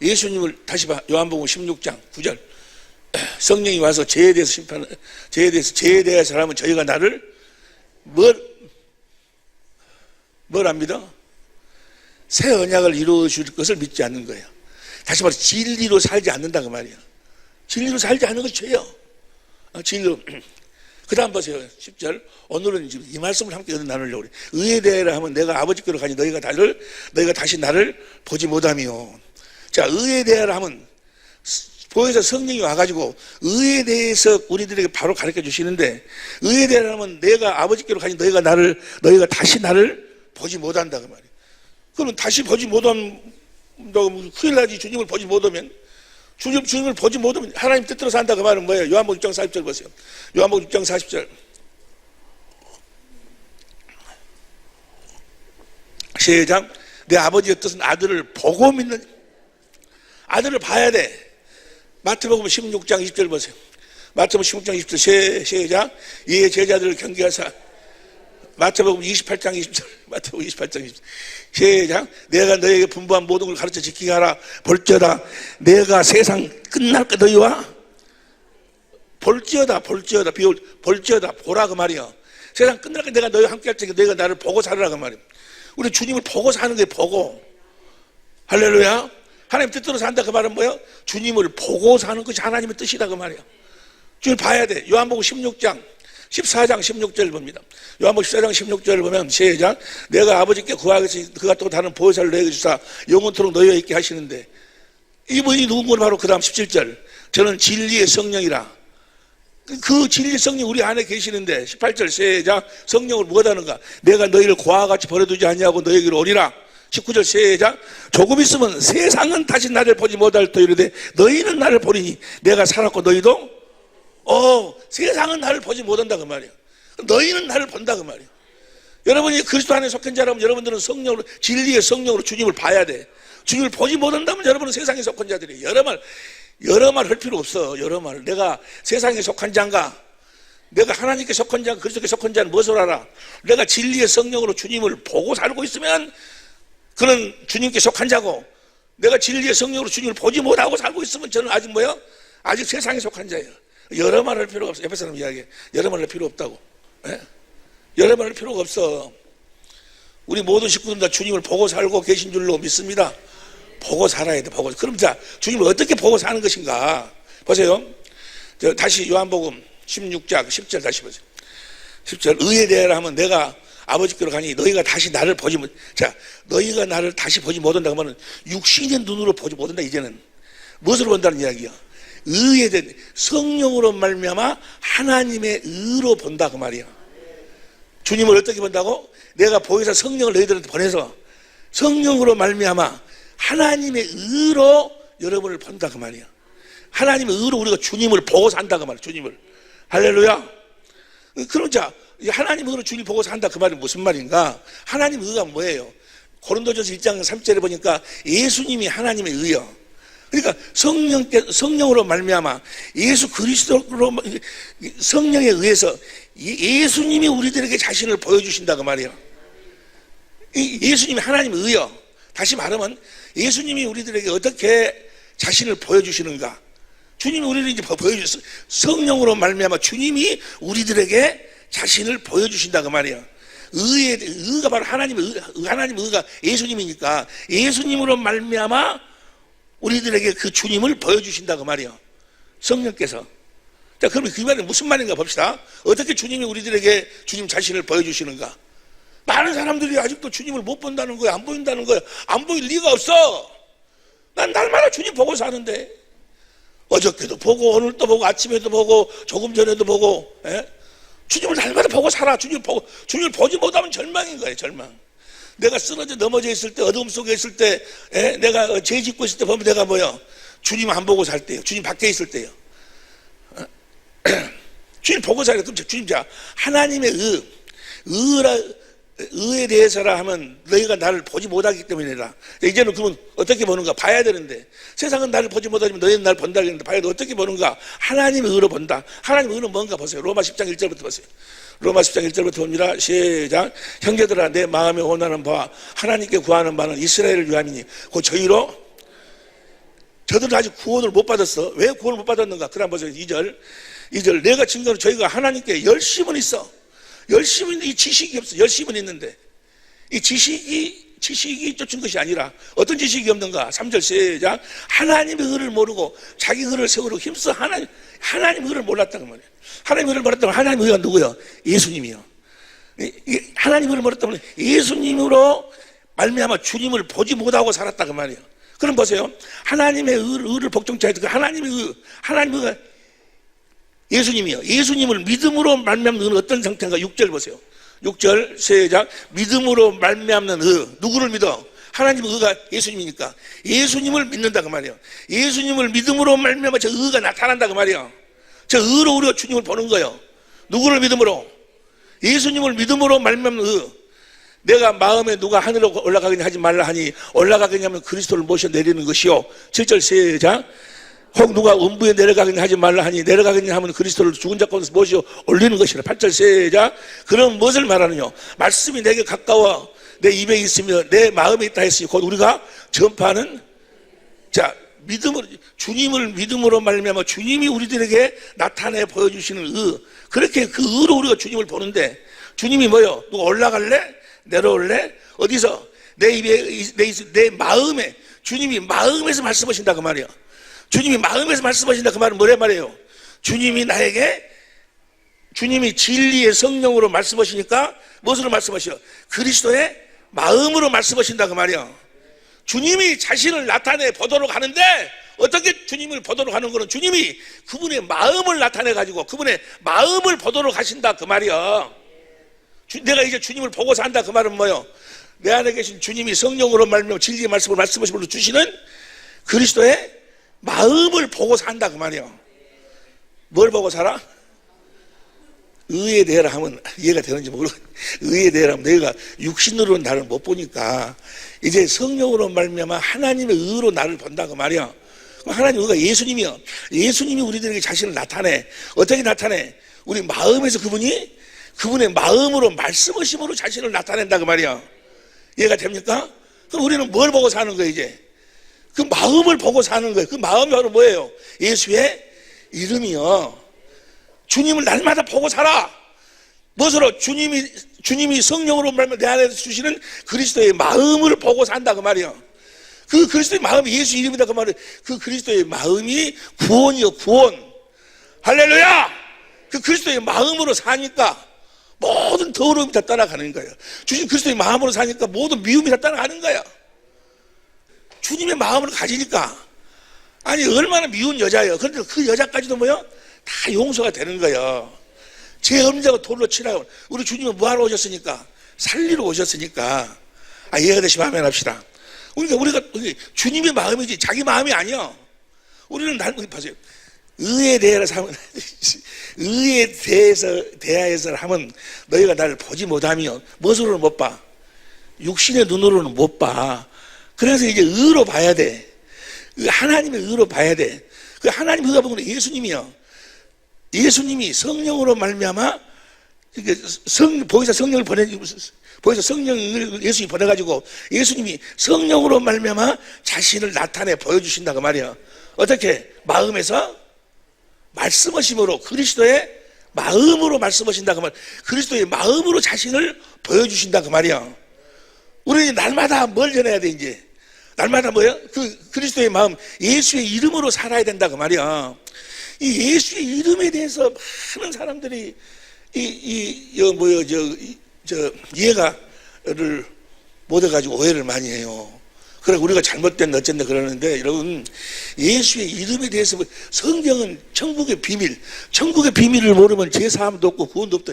예수님을 다시 봐. 요한복음 16장 9절 성령이 와서 죄에 대해서 죄에 대해서 하면 저희가 나를 뭘 압니다? 새 언약을 이루어 줄 것을 믿지 않는 거예요. 다시 말해서 진리로 살지 않는다 그 말이에요. 진리로 살지 않는 것이 죄요. 진리로. 그 다음 보세요. 10절. 오늘은 이 말씀을 함께 나누려고 그래. 의에 대하라 하면 내가 아버지께로 가니 너희가 다시 나를 보지 못하며. 자, 의에 대하라 하면 보혜사 성령이 와가지고 의에 대해서 우리들에게 바로 가르쳐 주시는데, 의에 대하라 하면 내가 아버지께로 가니 너희가 다시 나를 보지 못한다 그 말이에요. 그러면 다시 보지 못하면 큰일 나지. 주님을 보지 못하면, 주님을 보지 못하면 하나님 뜻대로 산다 그 말은 뭐예요? 요한복음 6장 40절 보세요. 요한복음 6장 40절 시작. 내 아버지의 뜻은 아들을 보고 믿는, 아들을 봐야 돼. 마태복음 16장 20절 보세요. 마태복음 16장 20절 시작. 이에 제자들을 경계하사. 마태복음 28장 20절. 마태복음 28장 20절 시작. 내가 너에게 분부한 모든 걸 가르쳐 지키게 하라. 볼지어다 내가 세상 끝날 까 너희와 볼지어다 보라 그 말이야. 세상 끝날 까 내가 너희와 함께 할 적에 너희가 나를 보고 살으라 그 말이야. 우리 주님을 보고 사는 게 보고. 할렐루야. 하나님 뜻대로 산다 그 말은 뭐예요? 주님을 보고 사는 것이 하나님의 뜻이다 그 말이야. 주님 봐야 돼. 요한복음 14장 16절을 봅니다. 요한복음 14장 16절을 보면 시작. 내가 아버지께 구하겠으니 그가 또 다른 보혜사를 너에게 주사 영원토록 너희와 있게 하시는데, 이분이 누군가 바로 그 다음 17절. 저는 진리의 성령이라. 그 진리의 성령 우리 안에 계시는데 18절 시작. 성령을 무엇하는가? 내가 너희를 고아와 같이 버려두지 아니하고 너희에게로 오리라. 19절 시작. 조금 있으면 세상은 다시 나를 보지 못할 터이르되 너희는 나를 보리니 내가 살았고 너희도 세상은 나를 보지 못한다 그 말이야. 너희는 나를 본다 그 말이야. 여러분이 그리스도 안에 속한 자라면 여러분들은 성령으로, 진리의 성령으로 주님을 봐야 돼. 주님을 보지 못한다면 여러분은 세상에 속한 자들이에요. 여러 말 할 필요 없어. 여러 말. 내가 세상에 속한 자인가? 내가 하나님께 속한 자인가? 그리스도께 속한 자는 무엇을 알아? 내가 진리의 성령으로 주님을 보고 살고 있으면 그는 주님께 속한 자고, 내가 진리의 성령으로 주님을 보지 못하고 살고 있으면 저는 아직 뭐야? 아직 세상에 속한 자예요. 여러 말 할 필요가 없어. 옆에 사람 이야기해. 여러 말 할 필요 없다고. 예? 여러 말 할 필요가 없어. 우리 모든 식구들 다 주님을 보고 살고 계신 줄로 믿습니다. 보고 살아야 돼. 보고. 그럼 자, 주님을 어떻게 보고 사는 것인가? 보세요. 다시 요한복음 16장 10절 다시 보세요. 10절. 의에 대하라 하면 내가 아버지께로 가니 너희가 다시 나를 보지 못. 자, 너희가 나를 다시 보지 못한다 하면 육신의 눈으로 보지 못한다. 이제는 무엇으로 본다는 이야기야? 의에 대한 성령으로 말미암아 하나님의 의로 본다 그 말이야. 주님을 어떻게 본다고? 내가 보혜사 성령을 너희들한테 보내서 성령으로 말미암아 하나님의 의로 여러분을 본다 그 말이야. 하나님의 의로 우리가 주님을 보고 산다 그 말이야. 주님을. 할렐루야. 그럼 자, 하나님의 의로 주님을 보고 산다 그 말이 무슨 말인가? 하나님의 의가 뭐예요? 고린도전서 1장 3절에 보니까 예수님이 하나님의 의요. 그러니까 성령으로 말미암아 예수 그리스도로 성령에 의해서 예수님이 우리들에게 자신을 보여주신다 그 말이에요. 예수님이 하나님의 의요. 다시 말하면 예수님이 우리들에게 어떻게 자신을 보여주시는가? 주님이 우리를 이제 보여주셨어. 성령으로 말미암아 주님이 우리들에게 자신을 보여주신다 그 말이에요. 의가 바로 하나님의 의가 예수님이니까 예수님으로 말미암아 우리들에게 그 주님을 보여주신다 그 말이에요. 성령께서. 자, 그러면 그 말은 무슨 말인가 봅시다. 어떻게 주님이 우리들에게 주님 자신을 보여주시는가? 많은 사람들이 아직도 주님을 못 본다는 거야. 안 보인다는 거야. 안 보일 리가 없어. 난 날마다 주님 보고 사는데. 어저께도 보고 오늘도 보고 아침에도 보고 조금 전에도 보고. 주님을 날마다 보고 살아. 주님을 보지 못하면 절망인 거예요. 절망. 내가 쓰러져 넘어져 있을 때, 어둠 속에 있을 때, 내가 죄 짓고 있을 때 보면 내가 뭐요? 주님 안 보고 살 때요. 주님 밖에 있을 때요. 주님 보고 살아요. 그럼 주님 자, 하나님의 의에 대해서라 하면 너희가 나를 보지 못하기 때문이라. 이제는 그러면 어떻게 보는가? 봐야 되는데. 세상은 나를 보지 못하지만 너희는 나를 본다 그랬는데 봐야 돼. 어떻게 보는가? 하나님의 의로 본다. 하나님의 의는 뭔가 보세요. 로마 10장 1절부터 보세요. 로마 10장 1절부터 봅니다. 시작. 형제들아 내 마음에 원하는 바와 하나님께 구하는 바는 이스라엘을 위함이니 곧 저희로 저들은 아직 구원을 못 받았어. 왜 구원을 못 받았는가? 그다음 보세요. 2절. 내가 증거로 저희가 하나님께 열심은 있어. 열심은 이 지식이 없어. 열심은 있는데 이 지식이 쫓은 것이 아니라 어떤 지식이 없는가? 3절 시작. 하나님의 의를 모르고 자기 의를 세우려고 힘써 하나님의 의를 몰랐다는 말이에요. 하나님의 의를 몰랐다면 하나님의 의가 누구예요? 예수님이요. 하나님의 의를 몰랐다면 예수님으로 말미암아 주님을 보지 못하고 살았다 그 말이에요. 그럼 보세요. 하나님의 의를 복종자에서 그 하나님의 의가 예수님이요. 예수님을 믿음으로 말미암는 의는 어떤 상태인가? 6절 보세요. 6절 시작. 믿음으로 말미암는 의. 누구를 믿어? 하나님의 의가 예수님이니까 예수님을 믿는다 그 말이에요. 예수님을 믿음으로 말미암아 저 의가 나타난다 그 말이에요. 저 의로 우리가 주님을 보는 거예요. 누구를 믿음으로? 예수님을 믿음으로 말미암는 의. 내가 마음에 누가 하늘로 올라가겠냐 하지 말라 하니 올라가겠냐 하면 그리스도를 모셔 내리는 것이요. 7절 시작. 혹 누가 음부에 내려가겠냐 하지 말라 하니 내려가겠냐 하면 그리스도를 죽은 자 가운데서 모셔 올리는 것이라. 8절 시작. 그럼 무엇을 말하느냐? 말씀이 내게 가까워 내 입에 있으며 내 마음에 있다 했으니 곧 우리가 전파하는 자 믿음으로 주님을 믿음으로 말미암아 주님이 우리들에게 나타내 보여주시는 의. 그렇게 그 의로 우리가 주님을 보는데 주님이 뭐요? 누가 올라갈래? 내려올래? 어디서? 내 마음에 주님이 마음에서 말씀하신다 그 말이야. 주님이 마음에서 말씀하신다 그 말은 뭐란 말이에요? 주님이 나에게 주님이 진리의 성령으로 말씀하시니까 무엇으로 말씀하셔? 그리스도의 마음으로 말씀하신다 그 말이야. 주님이 자신을 나타내 보도록 하는데 어떻게 주님을 보도록 하는 거는 주님이 그분의 마음을 나타내 가지고 그분의 마음을 보도록 하신다 그 말이야. 내가 이제 주님을 보고 산다 그 말은 뭐예요? 내 안에 계신 주님이 성령으로 말미암아 진리의 말씀을 말씀하시므로 주시는 그리스도의 마음을 보고 산다 그 말이에요. 뭘 보고 살아? 의에 대해라 하면 이해가 되는지 모르겠. 의에 대해라 하면 내가 육신으로는 나를 못 보니까 이제 성령으로 말미암아 하나님의 의로 나를 본다 그 말이야. 하나님의 의가 예수님이요. 예수님이 우리들에게 자신을 나타내. 어떻게 나타내? 우리 마음에서 그분의 마음으로 말씀하심으로 자신을 나타낸다 그 말이야. 이해가 됩니까? 그럼 우리는 뭘 보고 사는 거예요 이제? 그 마음을 보고 사는 거예요. 그 마음이 바로 뭐예요? 예수의 이름이요. 주님을 날마다 보고 살아. 무엇으로? 주님이 성령으로 말면 내 안에 주시는 그리스도의 마음을 보고 산다 그 말이야. 그 그리스도의 마음이 예수 이름이다 그 말이야. 그 그리스도의 마음이 구원이요 구원. 할렐루야. 그 그리스도의 마음으로 사니까 모든 더러움이 다 따라가는 거예요. 주신 그리스도의 마음으로 사니까 모든 미움이 다 따라가는 거야. 주님의 마음을 가지니까 아니 얼마나 미운 여자예요. 그런데 그 여자까지도 뭐요? 다 용서가 되는 거예요. 죄 없는 자가 돌로 치라고. 우리 주님은 뭐하러 오셨으니까? 살리러 오셨으니까. 이해가 되시면 아멘 합시다. 그러니까 우리가 주님의 마음이지 자기 마음이 아니야. 우리는 보세요. 의에 대해서 하면 의에 대하여서 하면 너희가 나를 보지 못하면 무엇으로는 못 봐? 육신의 눈으로는 못 봐. 그래서 이제 의로 봐야 돼. 하나님의 의로 봐야 돼. 그 하나님 의가 보면 예수님이요. 예수님이 성령으로 말미암아 보혜사 성령을 보혜사 성령을 예수님이 보내가지고 예수님이 성령으로 말미암아 자신을 나타내 보여주신다 그 말이야. 어떻게? 마음에서 말씀하심으로 그리스도의 마음으로 말씀하신다 그 말. 그리스도의 마음으로 자신을 보여주신다 그 말이야. 우리는 날마다 뭘 전해야 돼 이제? 날마다 뭐야? 그 그리스도의 마음, 예수의 이름으로 살아야 된다 그 말이야. 이 예수의 이름에 대해서 많은 사람들이 이해가를 못해가지고 오해를 많이 해요. 그래 우리가 잘못된 어쨌든 그러는데 여러분 예수의 이름에 대해서 성경은 천국의 비밀을 모르면 죄사함도 없고 구원도 없다.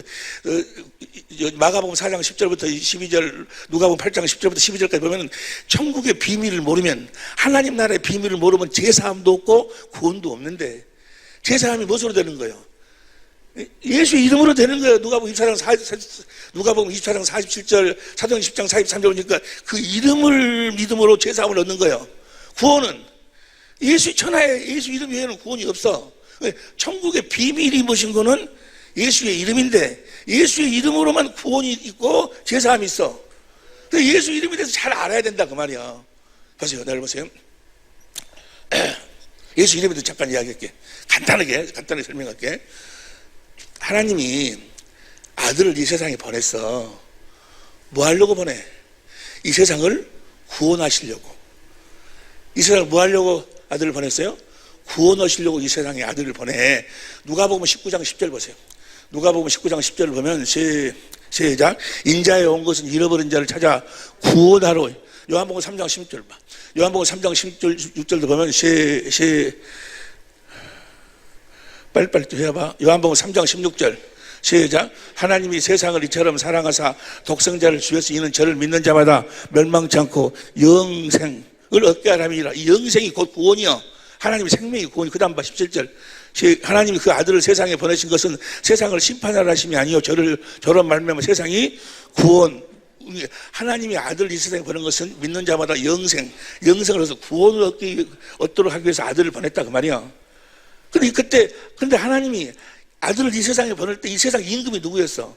마가복음 4장 10절부터 12절, 누가복음 8장 10절부터 12절까지 보면 천국의 비밀을 모르면 하나님 나라의 비밀을 모르면 죄사함도 없고 구원도 없는데 죄사함이 무엇으로 되는 거예요? 예수의 이름으로 되는 거예요. 누가복음 24장 47절, 사도행 10장 43절 보니까 그 이름을 믿음으로 죄사함을 얻는 거예요. 구원은 예수 천하에 예수 이름 외에는 구원이 없어. 천국의 비밀이 무엇인 거는 예수의 이름인데 예수의 이름으로만 구원이 있고 죄사함이 있어. 예수 이름에 대해서 잘 알아야 된다 그 말이야. 보세요. 내가 보세요. 예수 이름에 대해서 잠깐 이야기할게. 간단하게 설명할게. 하나님이 아들을 이 세상에 보냈어. 뭐 하려고 보내? 이 세상을 구원하시려고. 이 세상을 뭐 하려고 아들을 보냈어요? 구원하시려고 이 세상에 아들을 보내. 누가복음 19장 10절 보세요. 누가복음 19장 10절을 보면 시작. 인자에 온 것은 잃어버린 자를 찾아 구원하러. 요한복음 3장 16절 봐. 요한복음 3장 16절도 보면 빨리빨리 또 해봐. 요한복음 3장 16절 시작. 하나님이 세상을 이처럼 사랑하사 독생자를 주셔서 이는 저를 믿는 자마다 멸망치 않고 영생을 얻게 하람이라. 이 영생이 곧 구원이요. 하나님의 생명이 구원이. 그 다음 봐 17절. 하나님이 그 아들을 세상에 보내신 것은 세상을 심판하라 하심이 아니요 저런 말미암아 세상이 구원. 하나님이 아들을 이 세상에 보낸 것은 믿는 자마다 영생을 얻어서 구원을 얻도록 하기 위해서 아들을 보냈다 그 말이야. 근데 하나님이 아들을 이 세상에 보낼 때 이 세상 임금이 누구였어?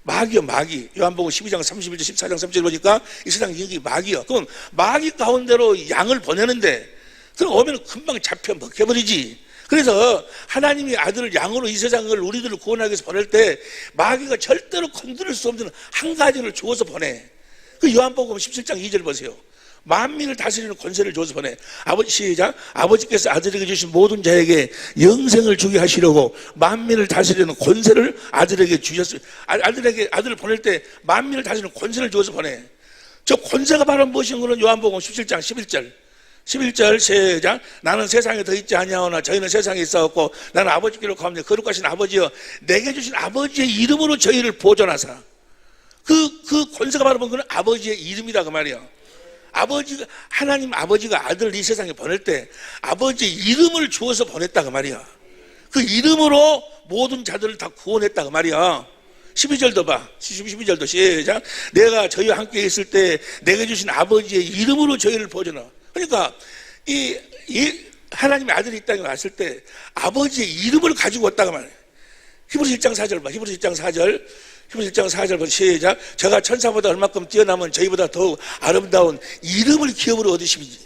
마귀요, 마귀. 요한복음 12장 31절 14장 3절 보니까 이 세상 임금이 마귀요. 그럼 마귀 가운데로 양을 보내는데 그럼 오면 금방 잡혀 먹혀버리지. 그래서 하나님이 아들을 양으로 이 세상을 우리들을 구원하기 위해서 보낼 때 마귀가 절대로 건드릴 수 없는 한 가지를 주어서 보내. 그 요한복음 17장 2절 보세요. 만민을 다스리는 권세를 줘서 보내. 시작. 아버지께서 아들에게 주신 모든 자에게 영생을 주게 하시려고 만민을 다스리는 권세를 아들에게 주셨어요. 아들을 보낼 때 만민을 다스리는 권세를 주어서 보내. 저 권세가 바로 무엇인가는 요한복음 17장 11절 시작. 나는 세상에 더 있지 아니하오나 저희는 세상에 있사옵고 나는 아버지께로 가옵니다. 거룩하신 아버지여 내게 주신 아버지의 이름으로 저희를 보존하사. 그 권세가 바로 뭔가는 아버지의 이름이다 그 말이야. 하나님 아버지가 아들을 이 세상에 보낼 때 아버지의 이름을 주어서 보냈다 그 말이야. 그 이름으로 모든 자들을 다 구원했다 그 말이야. 12절도 봐. 12절도 시작. 내가 저희와 함께 있을 때 내게 주신 아버지의 이름으로 저희를 보존하. 그러니까 하나님의 아들이 이 땅에 왔을 때 아버지의 이름을 가지고 왔다고 말해요. 히브리서 1장 4절 봐. 히브리서 1장 4절 봐. 시작. 저가 천사보다 얼마큼 뛰어나면 저희보다 더욱 아름다운 이름을 기업으로 얻으시지.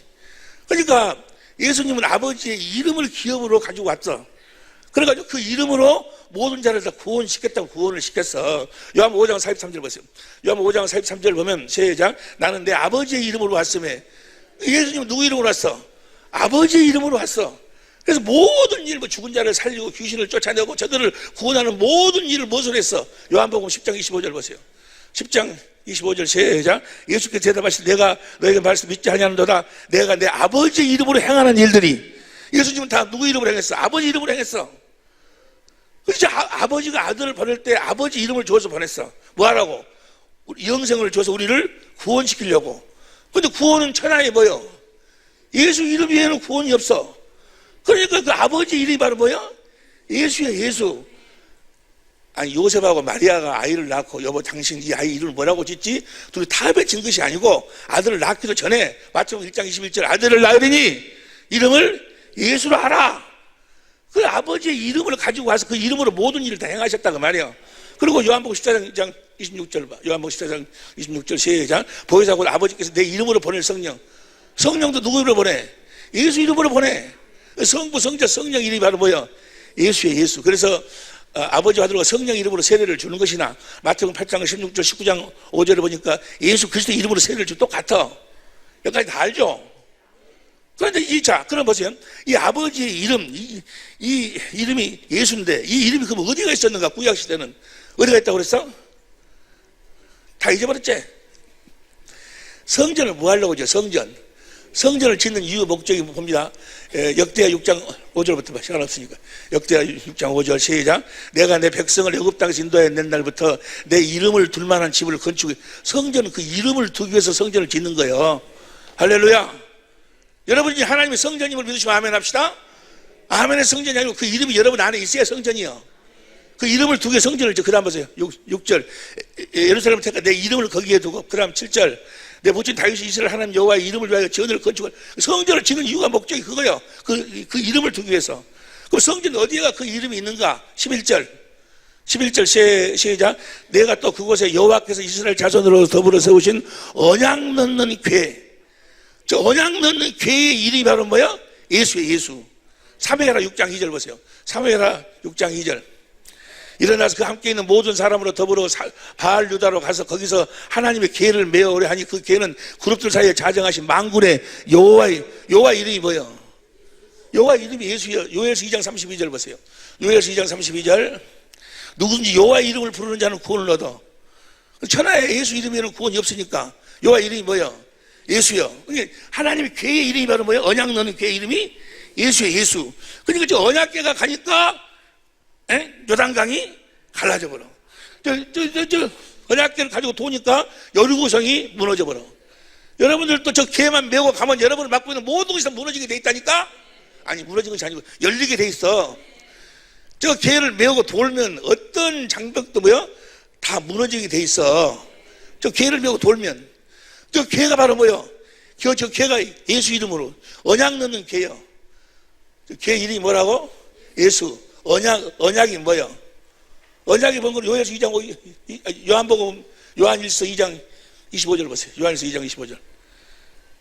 그러니까 예수님은 아버지의 이름을 기업으로 가지고 왔어. 그래가지고 그 이름으로 모든 자를 다 구원시켰다고 구원을 시켰어. 요한복음 5장 43절 보세요. 요한복음 5장 43절 보면 시작. 나는 내 아버지의 이름으로 왔음에. 예수님은 누구 이름으로 왔어? 아버지의 이름으로 왔어. 그래서 모든 일, 죽은 자를 살리고 귀신을 쫓아내고 저들을 구원하는 모든 일을 무엇을 했어? 요한복음 10장 25절 보세요. 10장 25절 시작. 예수께서 대답하실 내가 너에게 말씀 믿지 아니하는도다. 내가 내 아버지의 이름으로 행하는 일들이. 예수님은 다 누구 이름으로 행했어? 아버지 이름으로 행했어. 그래서 아버지가 아들을 보낼 때 아버지 이름을 줘서 보냈어. 뭐 하라고? 영생을 줘서 우리를 구원시키려고. 근데 구원은 천하에 뭐요? 예수 이름 외에는 구원이 없어. 그러니까 그 아버지 이름이 바로 뭐야? 예수야, 예수. 아니, 요셉하고 마리아가 아이를 낳고 여보 당신 이 아이 이름을 뭐라고 짓지? 둘이 타협에 진 것이 아니고 아들을 낳기도 전에 마태복음 1장 21절 아들을 낳으리니 이름을 예수로 하라. 그 아버지의 이름을 가지고 와서 그 이름으로 모든 일을 다 행하셨다 그 말이에요. 그리고 요한복음 14장 26절 봐. 요한복음 14장 26절 시작. 보혜사고 아버지께서 내 이름으로 보낼 성령도 누구 이름으로 보내? 예수 이름으로 보내. 성부, 성자, 성령 이름이 바로 뭐야? 예수의 예수. 그래서 아버지와 아들과 성령 이름으로 세례를 주는 것이나 마태복음 8장 16절 19장 5절을 보니까 예수 그리스도 이름으로 세례를 주고 똑같아. 여기까지 다 알죠? 그런데 그럼 보세요. 이 아버지의 이름, 이 이름이 예수인데 이 이름이 그럼 어디가 있었는가? 구약시대는 어디가 있다고 그랬어? 다 잊어버렸지? 성전을 뭐 하려고 하죠? 성전을 짓는 이유 목적이 봅니다. 역대하 6장 5절부터 봐. 시간 없으니까. 역대하 6장 5절 시작. 내가 내 백성을 애굽 땅에서 인도해 낸 날부터 내 이름을 둘 만한 집을 건축해. 성전은 그 이름을 두기 위해서 성전을 짓는 거예요. 할렐루야. 여러분이 하나님의 성전임을 믿으시면 아멘 합시다. 아멘의 성전이 아니고 그 이름이 여러분 안에 있어야 성전이요. 그 이름을 두게 성전을 짓고. 그 다음 보세요. 6절 예루살렘을 택하 내 이름을 거기에 두고. 그 다음 7절 내 모친 다윗이 이스라엘 하나님 여호와의 이름을 위하여 전을 건축을. 성전을 짓는 이유가 목적이 그거예요. 그 이름을 두기 위해서. 그럼 성전 어디에가 그 이름이 있는가? 11절 시작. 내가 또 그곳에 여호와께서 이스라엘 자손으로 더불어 세우신 언약 넣는 궤. 저 언약 넣는 궤의 이름이 바로 뭐야? 예수의 예수. 사무엘하 6장 2절 보세요. 사무엘하 6장 2절. 일어나서 그 함께 있는 모든 사람으로 더불어 바알 유다로 가서 거기서 하나님의 계를 메어오려 하니 그 계는 그룹들 사이에 자정하신 만군의 여호와 이름이 뭐예요? 여호와 이름이 예수여. 요엘서 2장 32절 보세요. 요엘서 2장 32절. 누구든지 여호와 이름을 부르는 자는 구원을 얻어. 천하에 예수 이름에는 구원이 없으니까 여호와 이름이 뭐예요? 예수여. 하나님의 괴의 이름이 바로 뭐예요? 언약 넣는 괴의 이름이 예수예요. 예수. 그러니까 저 언약궤가 가니까 요단강이 갈라져 버려. 저 언약궤를 가지고 도니까 여리고성이 무너져 버려. 여러분들도 저 궤만 메고 가면 여러분을 맡고 있는 모든 것이 다 무너지게 돼 있다니까? 아니, 무너진 것이 아니고 열리게 돼 있어. 저 궤를 메고 돌면 어떤 장벽도 뭐요? 다 무너지게 돼 있어. 저 궤를 메고 돌면. 저 궤가 바로 뭐요? 저 궤가 예수 이름으로 언약 넣는 궤요. 저 궤 이름이 뭐라고? 예수. 언약이 뭐요? 언약이 뭔 걸 요한일서 2장 요한복음 요한일서 2장 25절 보세요. 요한일서 2장 25절.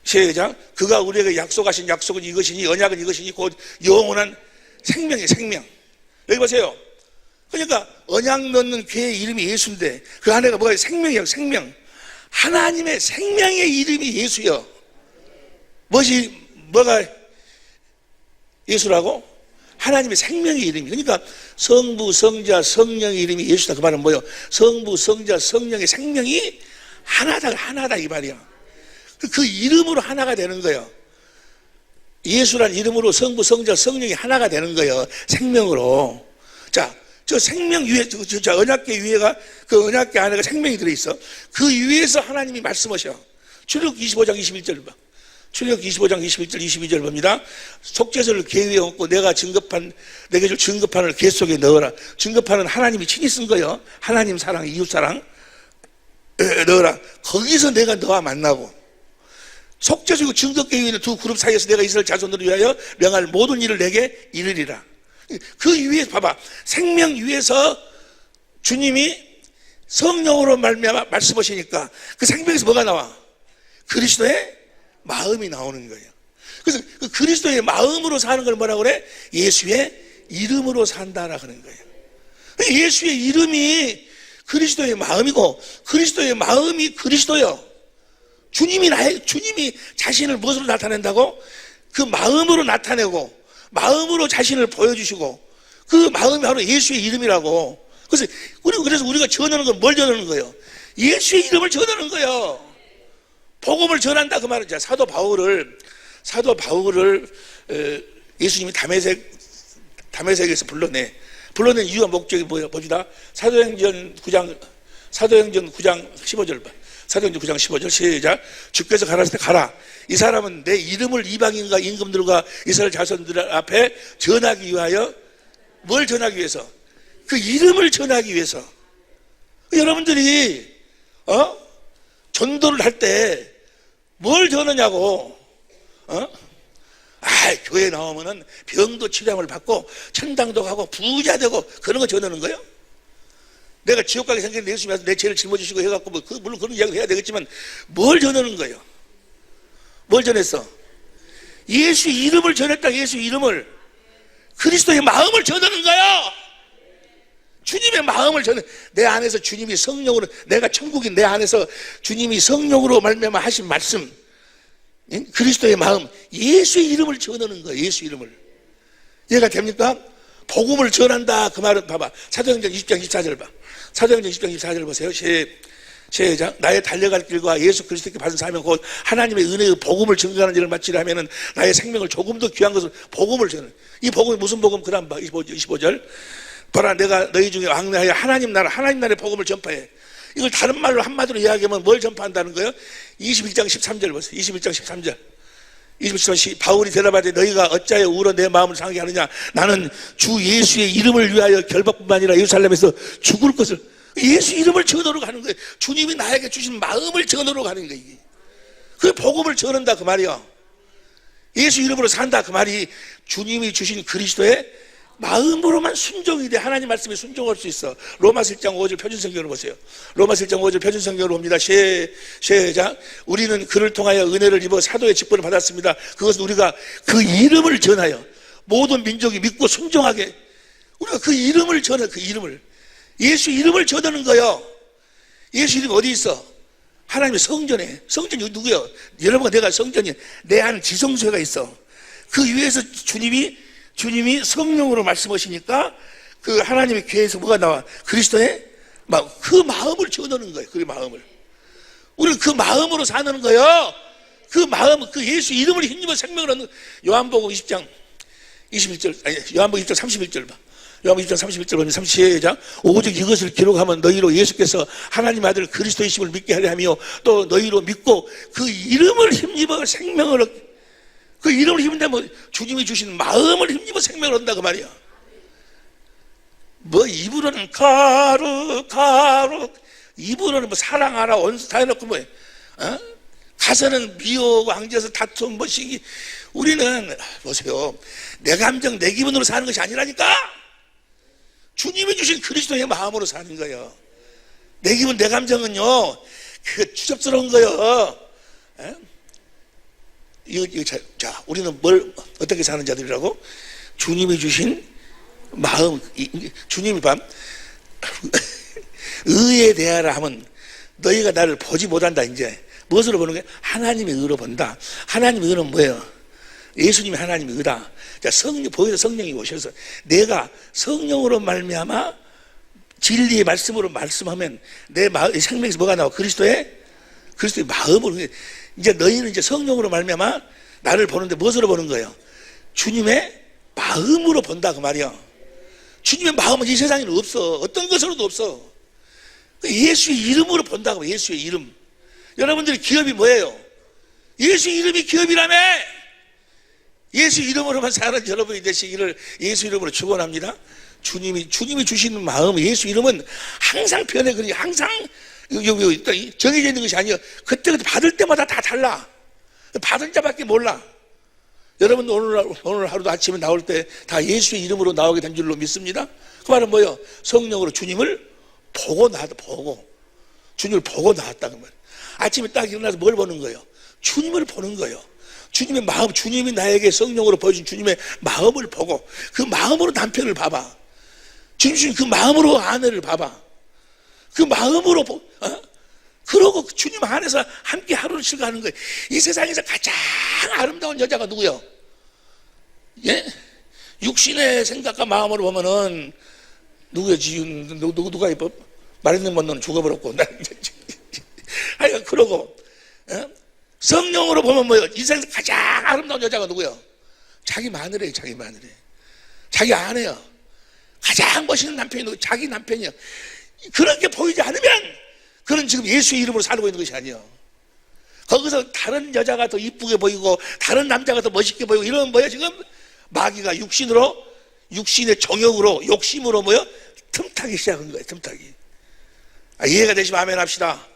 시작. 그가 우리에게 약속하신 약속은 이것이니 언약은 이것이니 곧 영원한 생명이에요. 생명. 여기 보세요. 그러니까 언약 넣는 궤의 이름이 예수인데 그 안에가 뭐가 생명이에요. 생명. 하나님의 생명의 이름이 예수요. 뭐가 예수라고? 하나님의 생명의 이름이. 그러니까 성부, 성자, 성령의 이름이 예수다. 그 말은 뭐예요? 성부, 성자, 성령의 생명이 하나다 이 말이야. 그 이름으로 하나가 되는 거예요. 예수란 이름으로 성부, 성자, 성령이 하나가 되는 거예요. 생명으로. 자, 저 생명 위에, 저 언약궤 위에가, 그 언약궤 안에가 생명이 들어있어. 그 위에서 하나님이 말씀하셔. 출애굽 25장 21절 봐. 출애굽 25장 21절 22절 봅니다. 속죄소를 궤 위에 얹고 내게 줄 증거판을 궤 속에 넣어라. 증거판은 하나님이 친히 쓴 거예요. 하나님 사랑, 이웃 사랑 넣어라. 거기서 내가 너와 만나고 속죄소이고 증거궤 위에 있는 두 그룹 사이에서 내가 이스라엘 자손들을 위하여 명할 모든 일을 내게 이르리라. 그 위에 봐봐. 생명 위에서 주님이 성령으로 말미암아 말씀하시니까 그 생명에서 뭐가 나와? 그리스도의 마음이 나오는 거예요. 그래서 그 그리스도의 마음으로 사는 걸 뭐라고 그래? 예수의 이름으로 산다라 하는 거예요. 예수의 이름이 그리스도의 마음이고 그리스도의 마음이 그리스도요. 주님이 자신을 무엇으로 나타낸다고? 그 마음으로 나타내고 마음으로 자신을 보여주시고 그 마음이 바로 예수의 이름이라고. 그래서 우리가 전하는 건 뭘 전하는 거예요? 예수의 이름을 전하는 거예요. 복음을 전한다 그 말은. 사도 바울을 예수님이 다메섹에서 불러낸 이유와 목적이 뭐예요? 봅시다. 사도행전 9장 15절 봐. 사도행전 9장 15절 시작. 주께서 가라사대 가라. 이 사람은 내 이름을 이방인과 임금들과 이스라엘 자손들 앞에 전하기 위하여. 뭘 전하기 위해서? 그 이름을 전하기 위해서. 여러분들이 전도를 할 때 뭘 전하냐고. 교회 나오면은 병도 치료함을 받고 천당도 가고 부자 되고 그런 거 전하는 거예요? 내가 지옥 가게 생겼는데 예수님이 와서 내 죄를 짊어지시고 해갖고 물론 그런 이야기를 해야 되겠지만 뭘 전하는 거예요? 뭘 전했어? 예수 이름을 전했다. 예수 이름을. 그리스도의 마음을 전하는 거야. 주님의 마음을 전해. 내 안에서 주님이 성령으로, 내가 천국인 내 안에서 주님이 성령으로 말미암아 하신 말씀, 그리스도의 마음, 예수의 이름을 전하는 거예요. 예수 이름을. 이해가 됩니까? 복음을 전한다 그 말은 봐봐. 사도행전 20장 24절 봐. 사도행전 20장 24절 보세요. 시작. 나의 달려갈 길과 예수 그리스도께 받은 사명 곧 하나님의 은혜의 복음을 증거하는 일을 마치려 하면은 나의 생명을 조금 더 귀한 것을 복음을 전해. 이 복음이 무슨 복음? 그다음 봐. 25절. 보라 내가 너희 중에 왕래하여 하나님 나라의 복음을 전파해. 이걸 다른 말로 한마디로 이야기하면 뭘 전파한다는 거예요? 21장 13절 보세요. 21장 13절. 27절 바울이 대답하되 너희가 어찌하여 울어 내 마음을 상하게 하느냐. 나는 주 예수의 이름을 위하여 결박뿐만 아니라 예루살렘에서 죽을 것을. 예수 이름을 전하러 가는 거예요. 주님이 나에게 주신 마음을 전하러 가는 거예요. 그 복음을 전한다 그 말이요. 예수 이름으로 산다 그 말이 주님이 주신 그리스도의 마음으로만 순종이 돼. 하나님 말씀에 순종할 수 있어. 로마서 1장 5절 표준성경으로 보세요. 로마서 1장 5절 표준성경으로 봅니다. 시작. 우리는 그를 통하여 은혜를 입어 사도의 직분을 받았습니다. 그것은 우리가 그 이름을 전하여. 모든 민족이 믿고 순종하게 우리가 그 이름을 전해, 그 이름을, 예수 이름을 전하는 거예요. 예수 이름이 어디 있어? 하나님의 성전에. 성전이 누구예요? 여러분과 내가 성전이 내 안에 지성소가 있어. 그 위에서 주님이 성령으로 말씀하시니까 그 하나님의 교회에서 뭐가 나와? 그리스도의 그 마음을 전하는 거예요. 그 마음을. 우리는 그 마음으로 사는 거예요. 그 마음, 그 예수 이름을 힘입어 생명을 얻는. 요한복음 20장 21절, 아니, 요한복음 20장 31절 봐. 요한복음 20장 31절 보면 37장, 오직 이것을 기록하면 너희로 예수께서 하나님 아들 그리스도이심을 믿게 하려 하며 또 너희로 믿고 그 이름을 힘입어 생명을 그 이름을 힘입어 주님이 주신 마음을 힘입어 생명을 얻는다 그 말이야. 뭐 입으로는 가루 입으로는 뭐 사랑하라 원수 다 해놓고 뭐 가서는 미워하고 항지에서 다툼 뭐시기. 우리는 보세요, 내 감정 내 기분으로 사는 것이 아니라니까. 주님이 주신 그리스도의 마음으로 사는 거예요. 내 기분 내 감정은요 그 추접스러운 거예요. 자, 우리는 뭘 어떻게 사는 자들이라고? 주님이 주신 마음. 주님이 의에 대하라 하면 너희가 나를 보지 못한다. 이제 무엇으로 보는 거예요? 하나님의 의로 본다. 하나님의 의는 뭐예요? 예수님이 하나님의 의다. 자, 보여서 성령이 오셔서 내가 성령으로 말미암아 진리의 말씀으로 말씀하면 내 생명에서 뭐가 나와? 그리스도의 마음으로. 이제 너희는 이제 성령으로 말미암아 나를 보는데 무엇으로 보는 거예요? 주님의 마음으로 본다 그 말이야. 주님의 마음은 이 세상에는 없어. 어떤 것으로도 없어. 예수의 이름으로 본다고. 예수의 이름. 여러분들의 기업이 뭐예요? 예수 이름이 기업이라며. 예수 이름으로만 사는 여러분이 되시기를 예수 이름으로 축원합니다. 주님이 주시는 마음, 예수 이름은 항상 변해. 그러니 항상 정해져 있는 것이 아니에요. 그때 받을 때마다 다 달라. 받은 자밖에 몰라. 여러분 오늘 하루도 아침에 나올 때 다 예수의 이름으로 나오게 된 줄로 믿습니다. 그 말은 뭐예요? 성령으로 주님을 보고 나왔다. 주님을 보고 나왔다 그 말. 아침에 딱 일어나서 뭘 보는 거예요? 주님을 보는 거예요. 주님의 마음, 주님이 나에게 성령으로 보여준 주님의 마음을 보고 그 마음으로 남편을 봐봐. 주님 그 마음으로 아내를 봐봐. 그 마음으로 그러고 주님 안에서 함께 하루를 즐거워하는 거예요. 이 세상에서 가장 아름다운 여자가 누구예요? 예? 육신의 생각과 마음으로 보면은 누구야? 누가 이뻐? 마리는 못 너는 죽어버렸고. 하여간 그러고 성령으로 보면 뭐예요? 이 세상에서 가장 아름다운 여자가 누구예요? 자기 마누라예요. 자기 아내요. 가장 멋있는 남편이 누구? 자기 남편이요. 그렇게 보이지 않으면 그는 지금 예수의 이름으로 살고 있는 것이 아니에요. 거기서 다른 여자가 더 이쁘게 보이고 다른 남자가 더 멋있게 보이고 이러면 뭐예요? 지금 마귀가 육신의 정욕으로 욕심으로 뭐예요? 틈타기 시작한 거예요. 틈타기. 이해가 되시면 아멘 합시다.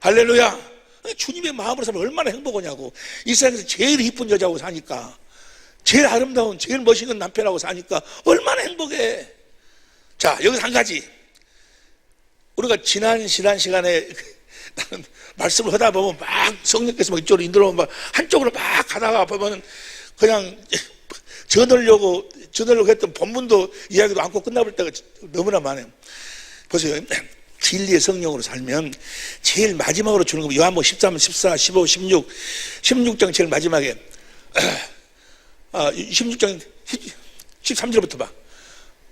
할렐루야. 주님의 마음으로 살면 얼마나 행복하냐고. 이 세상에서 제일 이쁜 여자하고 사니까, 제일 아름다운 제일 멋있는 남편하고 사니까 얼마나 행복해. 자, 여기서 한 가지. 우리가 지난 시간에 나는 말씀을 하다 보면 막 성령께서 막 이쪽으로 인도하면 막 한쪽으로 막 가다가 보면 그냥 전하려고 했던 본문도 이야기도 않고 끝나볼 때가 너무나 많아요. 보세요. 진리의 성령으로 살면 제일 마지막으로 주는 거 요한복음 13, 14, 15, 16장 제일 마지막에 16장 13절부터 봐.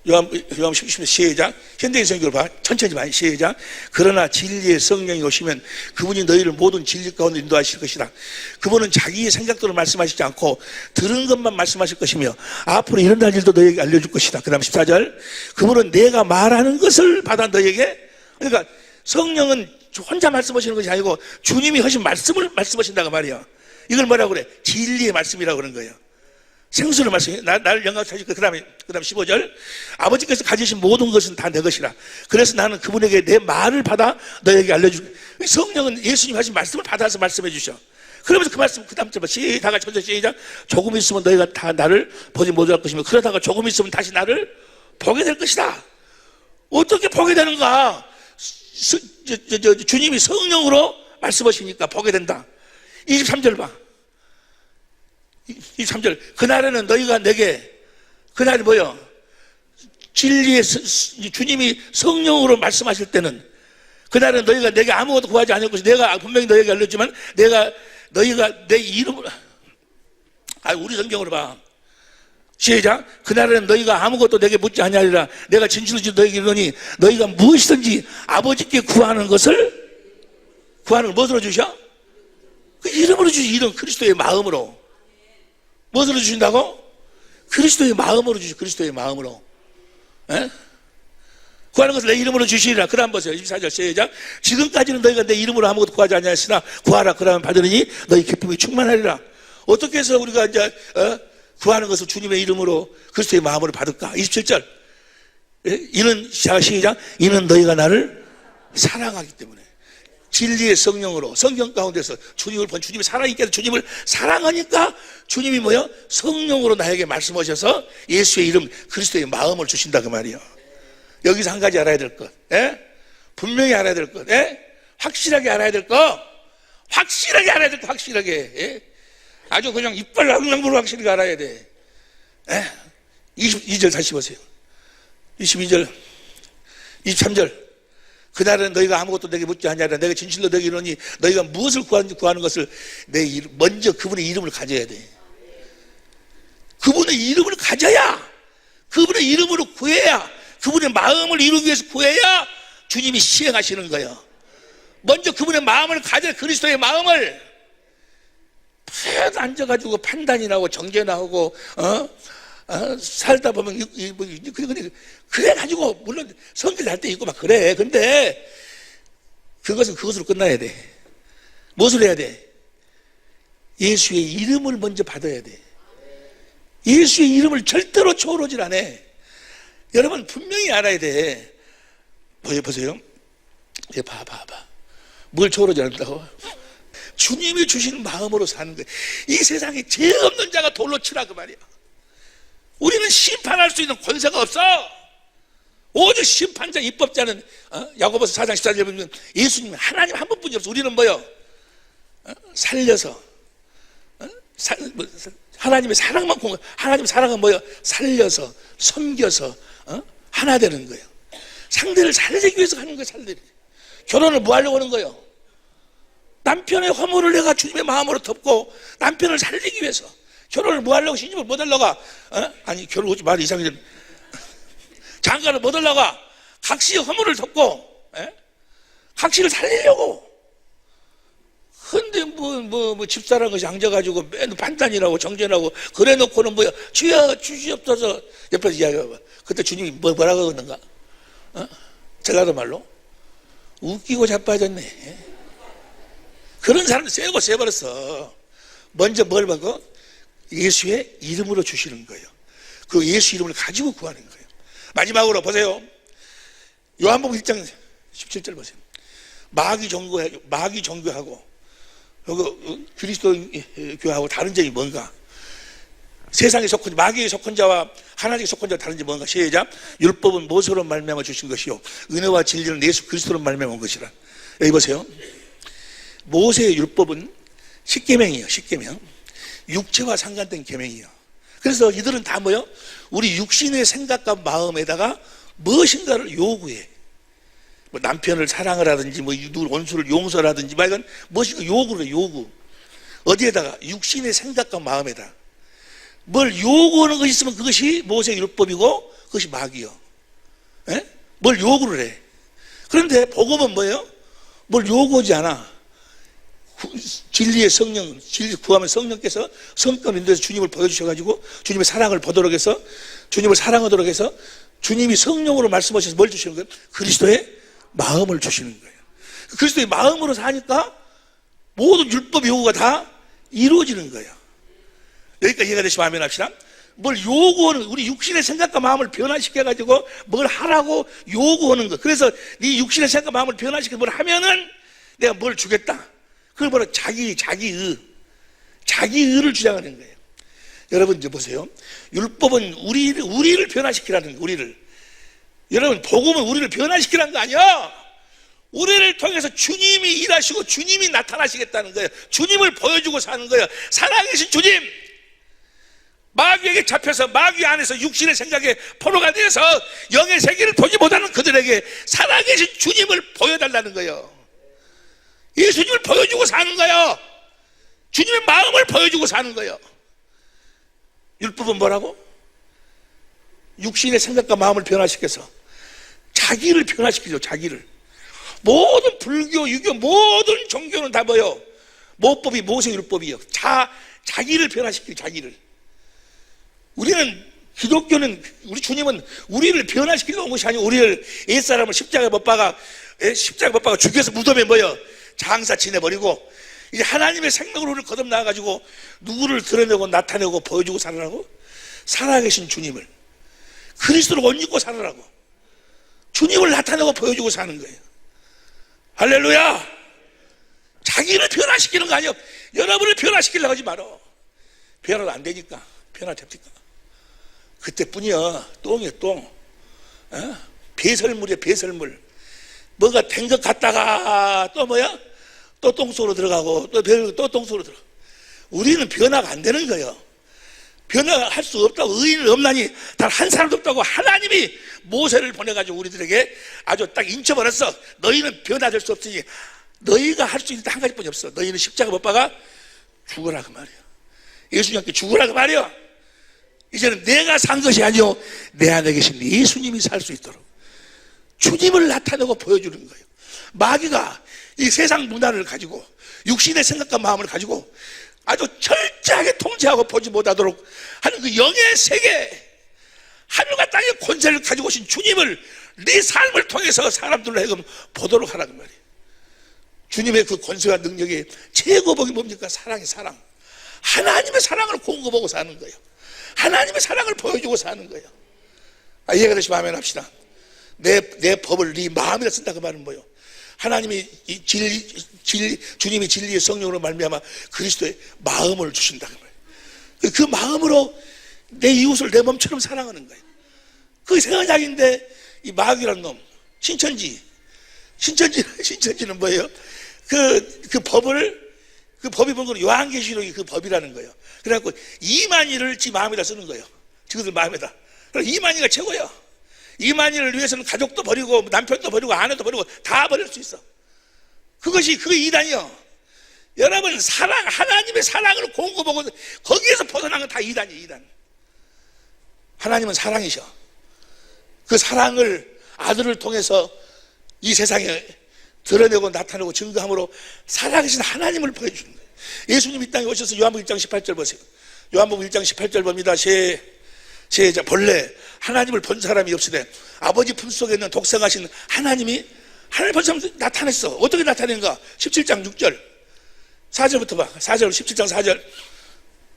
요한복음 16장 시작. 현대인 성경을 봐. 천천히 봐. 시작. 그러나 진리의 성령이 오시면 그분이 너희를 모든 진리 가운데 인도하실 것이다. 그분은 자기의 생각대로 말씀하시지 않고 들은 것만 말씀하실 것이며 앞으로 일어날 일도 너희에게 알려줄 것이다. 그 다음 14절. 그분은 내가 말하는 것을 받아 너희에게. 그러니까 성령은 혼자 말씀하시는 것이 아니고 주님이 하신 말씀을 말씀하신다고 말이야. 이걸 뭐라고 그래? 진리의 말씀이라고 그러는 거예요. 생수를 말씀해. 나를 영광하실 것. 그 다음에 15절. 아버지께서 가지신 모든 것은 다 내 것이라. 그래서 나는 그분에게 내 말을 받아 너에게 알려줄. 성령은 예수님 하신 말씀을 받아서 말씀해 주셔. 그러면서 그 말씀 그 다음 절 시다가 천천히 시작. 조금 있으면 너희가 다 나를 보지 못할 것이며 그러다가 조금 있으면 다시 나를 보게 될 것이다. 어떻게 보게 되는가? 주님이 성령으로 말씀하시니까 보게 된다. 23절 봐. 23절. 그날에는 너희가 내게 그날이 뭐요? 진리의 주님이 성령으로 말씀하실 때는 그날은 너희가 내게 아무것도 구하지 않을 것이 내가 분명히 너희에게 알렸지만 너희가 내 이름으로 우리 성경으로 봐. 시작. 그날은 너희가 아무것도 내게 묻지 아니하리라. 내가 진실로 너희에게 이르노니 너희가 무엇이든지 아버지께 구하는 것을 무엇으로 주셔? 그 이름으로 주시. 이름 그리스도의 마음으로. 무엇으로 주신다고? 그리스도의 마음으로 주시. 그리스도의 마음으로. 에? 구하는 것을 내 이름으로 주시리라. 그다음 보세요. 24절 시작. 지금까지는 너희가 내 이름으로 아무것도 구하지 아니하였으나 구하라. 그러면 받으리니 너희 기쁨이 충만하리라. 어떻게 해서 우리가 이제 구하는 것을 주님의 이름으로 그리스도의 마음으로 받을까? 27절. 이는 시작. 이는 너희가 나를 사랑하기 때문에. 진리의 성령으로 성경 가운데서 주님을 본 주님이 살아있게 해서 주님을 사랑하니까 주님이 뭐요? 성령으로 나에게 말씀하셔서 예수의 이름 그리스도의 마음을 주신다 그 말이에요. 여기서 한 가지 알아야 될 것, 분명히 알아야 될 것, 확실하게 알아야 될 것, 확실하게 알아야 될 것, 확실하게, 아주 그냥 이빨 나무로 확실하게 알아야 돼. 22절 다시 보세요. 22절, 23절. 그날은 너희가 아무것도 내게 묻지 아니하리라. 내가 진실로 너희에게 이르노니 너희가 무엇을 구하는지 구하는 것을 먼저 그분의 이름을 가져야 돼. 그분의 이름을 가져야, 그분의 이름으로 구해야, 그분의 마음을 이루기 위해서 구해야 주님이 시행하시는 거예요. 먼저 그분의 마음을 가져야, 그리스도의 마음을. 앉아가지고 판단이 나오고 정죄 나오고 살다 보면 그래가지고 물론 성질 날 때 있고 막 그래. 근데 그것은 그것으로 끝나야 돼. 무엇을 해야 돼? 예수의 이름을 먼저 받아야 돼. 예수의 이름을 절대로 초월하질 않아. 여러분 분명히 알아야 돼. 보세요. 봐봐. 뭘 초월하지 않는다고? 주님이 주신 마음으로 사는 거예요. 이 세상에 죄 없는 자가 돌로 치라 그 말이야. 우리는 심판할 수 있는 권세가 없어. 오직 심판자, 입법자는 야고보서 4장 14절에 보면 예수님 하나님 한 분뿐이 없어. 우리는 뭐요? 살려서 하나님의 사랑만 하나님의 사랑은 뭐요? 살려서 섬겨서 하나 되는 거예요. 상대를 살리기 위해서 하는 거예요. 살리기. 결혼을 뭐 하려고 하는 거예요? 남편의 허물을 내가 주님의 마음으로 덮고 남편을 살리기 위해서. 결혼을 뭐 하려고? 시집을 못 하려고? 아니 결혼 오지 말이 이상해. 장가를 못 하려고? 각시의 허물을 덮고 각시를 살리려고. 근데 뭐 집사라는 것이 앉아가지고 맨날 판단이라고 정죄라고 그래 놓고는 뭐야? 주여 주시옵소서. 옆에서 이야기해봐. 그때 주님이 뭐라고 하는가? 전라도 말로 웃기고 자빠졌네. 그런 사람들 세고 세버렸어. 먼저 뭘 받고? 예수의 이름으로 주시는 거예요. 그 예수 이름을 가지고 구하는 거예요. 마지막으로 보세요. 요한복음 1장 17절 보세요. 마귀 종교하고 그리스도 교하고 다른 점이 뭔가? 세상에 속한 마귀에 속한 자와 하나님께 속한 자와 다른 점이 뭔가? 시작. 율법은 모세로 말미암아 주신 것이요 은혜와 진리는 예수 그리스도로 말미암아 온 것이라. 여기 보세요. 모세의 율법은 십계명이에요. 십계명. 육체와 상관된 계명이에요. 그래서 이들은 다 뭐요? 우리 육신의 생각과 마음에다가 무엇인가를 요구해. 뭐 남편을 사랑을 하든지 뭐 원수를 용서라든지 막 이건 무엇인가 요구를 해. 요구. 어디에다가? 육신의 생각과 마음에다. 뭘 요구하는 것이 있으면 그것이 모세의 율법이고 그것이 마귀요. 뭘 요구를 해. 그런데 복음은 뭐예요? 뭘 요구하지 않아. 진리의 성령, 진리 구하면 성령께서 성령 인도해서 주님을 보여주셔가지고 주님의 사랑을 보도록 해서 주님을 사랑하도록 해서 주님이 성령으로 말씀하셔서 뭘 주시는 거예요? 그리스도의 마음을 주시는 거예요. 그리스도의 마음으로 사니까 모든 율법 요구가 다 이루어지는 거예요. 여기까지 이해가 되시면 아멘 합시다. 뭘 요구하는, 우리 육신의 생각과 마음을 변화시켜가지고 뭘 하라고 요구하는 거. 그래서 네 육신의 생각과 마음을 변화시켜 뭘 하면은 내가 뭘 주겠다. 그걸 바로 자기의를 주장하는 거예요. 여러분 이제 보세요. 율법은 우리를 변화시키라는 거예요. 우리를. 여러분 복음은 우리를 변화시키라는 거 아니야. 우리를 통해서 주님이 일하시고 주님이 나타나시겠다는 거예요. 주님을 보여주고 사는 거예요. 살아계신 주님, 마귀에게 잡혀서 마귀 안에서 육신의 생각에 포로가 되어서 영의 세계를 보지 못하는 그들에게 살아계신 주님을 보여달라는 거예요. 예수님을 보여주고 사는 거예요. 주님의 마음을 보여주고 사는 거예요. 율법은 뭐라고? 육신의 생각과 마음을 변화시켜서 자기를 변화시키죠. 자기를. 모든 불교, 유교, 모든 종교는 다 뭐요? 모법이 모세율법이요. 자기를 변화시키죠. 자기를. 우리는, 기독교는, 우리 주님은 우리를 변화시키려고 온 것이 아니고 우리를 옛사람을 십자가에 못 박아 죽여서 무덤에 뭐요? 장사 지내버리고 이제 하나님의 생명으로 우리를 거듭나와가지고 누구를 드러내고 나타내고 보여주고 살아라고? 살아계신 주님을 그리스도로 옷 입고 살아라고 주님을 나타내고 보여주고 사는 거예요. 할렐루야. 자기를 변화시키는 거 아니에요. 여러분을 변화시키려고 하지 말어. 변화도 안 되니까. 변화 됩니까? 그때뿐이야. 똥이야 똥. 배설물이야 배설물. 뭐가 된 것 같다가 또 뭐야? 또 똥속으로 들어가고 또 똥속으로 들어가고. 우리는 변화가 안 되는 거예요. 변화할 수 없다고. 의인은 없나니 단 한 사람도 없다고 하나님이 모세를 보내가지고 우리들에게 아주 딱 인쳐버렸어. 너희는 변화될 수 없으니 너희가 할 수 있는 한 가지뿐이 없어. 너희는 십자가 못 박아 죽어라 그 말이야. 예수님께 죽어라 그 말이야. 이제는 내가 산 것이 아니오 내 안에 계신 예수님이 살 수 있도록 주님을 나타내고 보여주는 거예요. 마귀가 이 세상 문화를 가지고 육신의 생각과 마음을 가지고 아주 철저하게 통제하고 보지 못하도록 하는 그 영의 세계, 하늘과 땅의 권세를 가지고 오신 주님을 네 삶을 통해서 사람들로 하여금 보도록 하라는 말이에요. 주님의 그 권세와 능력의 최고복이 뭡니까? 사랑이 사랑. 하나님의 사랑을 공급하고 사는 거예요. 하나님의 사랑을 보여주고 사는 거예요. 이해가 되시면 아멘 합시다. 내 법을 네 마음에다 쓴다 그 말은 뭐예요? 하나님이 주님이 진리의 성령으로 말미암아 그리스도의 마음을 주신다 그 말이에요. 그 마음으로 내 이웃을 내 몸처럼 사랑하는 거예요. 그게 생각인데 이 마귀라는 놈 신천지는 뭐예요? 그 법이 뭔 거는 요한계시록이 그 법이라는 거예요. 그래갖고 이만희를 지 마음에다 쓰는 거예요. 지그들 마음에다. 그럼 이만희가 최고예요. 이만희를 위해서는 가족도 버리고 남편도 버리고 아내도 버리고 다 버릴 수 있어. 그게 이단이요. 여러분 사랑, 하나님의 사랑을 공급하고 거기에서 벗어난 건 다 이단이에요. 이단. 하나님은 사랑이셔. 그 사랑을 아들을 통해서 이 세상에 드러내고 나타내고 증거함으로 살아계신 하나님을 보여주는 거예요. 예수님 이 땅에 오셔서 요한복음 1장 18절 보세요. 요한복음 1장 18절 봅니다. 제자 본래 하나님을 본 사람이 없으되 아버지 품속에 있는 독생하신 하나님이 하나님을 본 사람 나타냈어. 어떻게 나타낸가? 17장 6절 4절부터 봐. 4절 17장 4절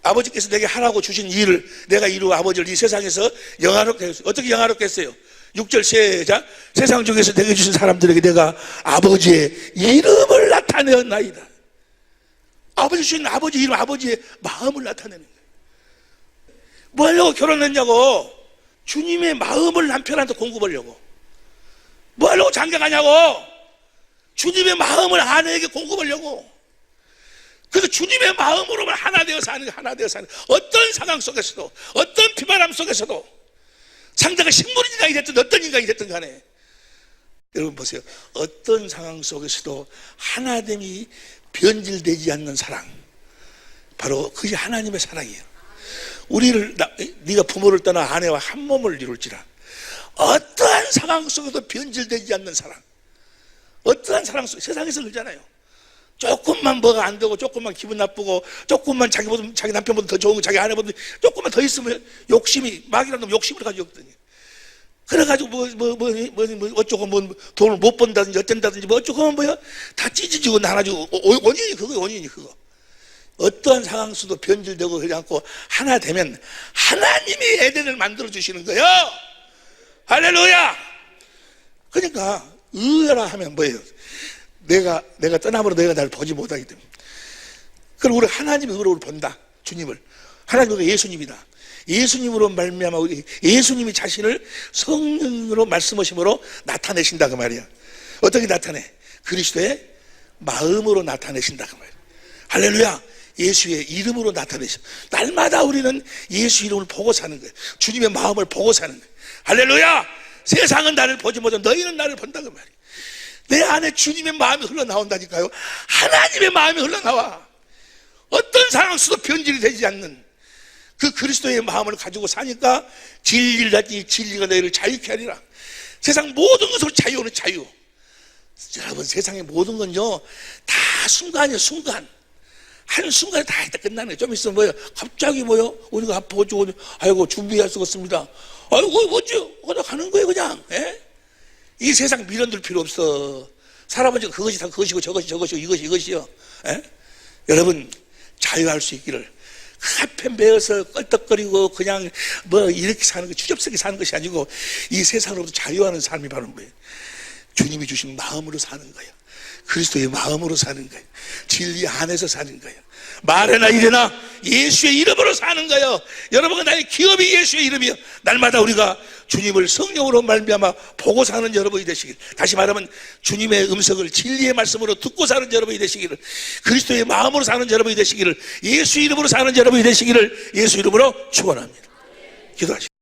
아버지께서 내게 하라고 주신 일을 내가 이루어 아버지를 이 세상에서 영화롭게 했어요. 어떻게 영화롭게 했어요? 6절 시작. 세상 중에서 내게 주신 사람들에게 내가 아버지의 이름을 나타내었나이다. 아버지 주신 아버지 이름, 아버지의 마음을 나타내는 거예요. 뭐 하려고 결혼했냐고. 주님의 마음을 남편한테 공급하려고. 뭐 하려고 장가가냐고. 주님의 마음을 아내에게 공급하려고. 그래서 주님의 마음으로만 하나 되어 사는 어떤 상황 속에서도 어떤 비바람 속에서도 상대가 식물인간이 됐든 어떤 인간이 됐든 간에 여러분 보세요. 어떤 상황 속에서도 하나됨이 변질되지 않는 사랑, 바로 그게 하나님의 사랑이에요. 네가 부모를 떠나 아내와 한 몸을 이룰지라. 어떠한 상황 속에도 변질되지 않는 사랑. 어떠한 상황 속 세상에서 그러잖아요. 조금만 뭐가 안 되고 조금만 기분 나쁘고 조금만 자기 남편보다 더 좋은 거 자기 아내보다 조금만 더 있으면 욕심이 마귀라는 놈 욕심을 가지고 있거든요. 그래가지고 어쩌고 돈을 못 번다든지 어쩐다든지 어쩌고 뭐야 다 찢어지고 나눠지고 원인이 그거. 어떠한 상황 속도 변질되고 그러지 않고 하나 되면 하나님이 에덴을 만들어 주시는 거예요. 할렐루야. 그러니까 의라 하면 뭐예요? 내가 떠남으로 너희가 나를 보지 못하기 때문에. 그럼 우리 하나님의 의로 본다. 주님을. 하나님은 예수님이다. 예수님으로 말미암아 예수님이 자신을 성령으로 말씀하심으로 나타내신다 그 말이야. 어떻게 나타내? 그리스도의 마음으로 나타내신다 그 말이야. 할렐루야. 예수의 이름으로 나타내셔. 날마다 우리는 예수 이름을 보고 사는 거예요. 주님의 마음을 보고 사는 거예요. 할렐루야! 세상은 나를 보지 못하고 너희는 나를 본다고 말이에요. 내 안에 주님의 마음이 흘러나온다니까요. 하나님의 마음이 흘러나와. 어떤 상황 속도 변질이 되지 않는 그 그리스도의 마음을 가지고 사니까 진리를 갖지 진리가 너희를 자유케 하리라. 세상 모든 것으로 자유는 자유. 여러분, 세상의 모든 건요 다 순간이에요. 순간. 한순간에 다 했다 끝나는 거예요. 좀 있으면 뭐예요? 갑자기 뭐요? 우리가 보죠. 아이고 준비할 수가 없습니다. 아이고 뭐죠? 그냥 가는 거예요 그냥. 예? 이 세상 미련들 필요 없어. 사람은 지금 그것이 다 그것이고 저것이고 이것이요. 예? 여러분, 자유할 수 있기를. 그 앞에 매어서 껄떡거리고 그냥 뭐 이렇게 사는 거, 추접스럽게 사는 것이 아니고 이 세상으로부터 자유하는 삶이 바로 뭐예요? 주님이 주신 마음으로 사는 거예요. 그리스도의 마음으로 사는 거예요. 진리 안에서 사는 거예요. 말해나 이래나 예수의 이름으로 사는 거예요. 여러분, 나의 기업이 예수의 이름이요. 날마다 우리가 주님을 성령으로 말미암아 보고 사는 여러분이 되시길. 다시 말하면 주님의 음성을 진리의 말씀으로 듣고 사는 여러분이 되시기를, 그리스도의 마음으로 사는 여러분이 되시기를, 예수 이름으로 사는 여러분이 되시기를 예수 이름으로 축원합니다. 기도하시죠.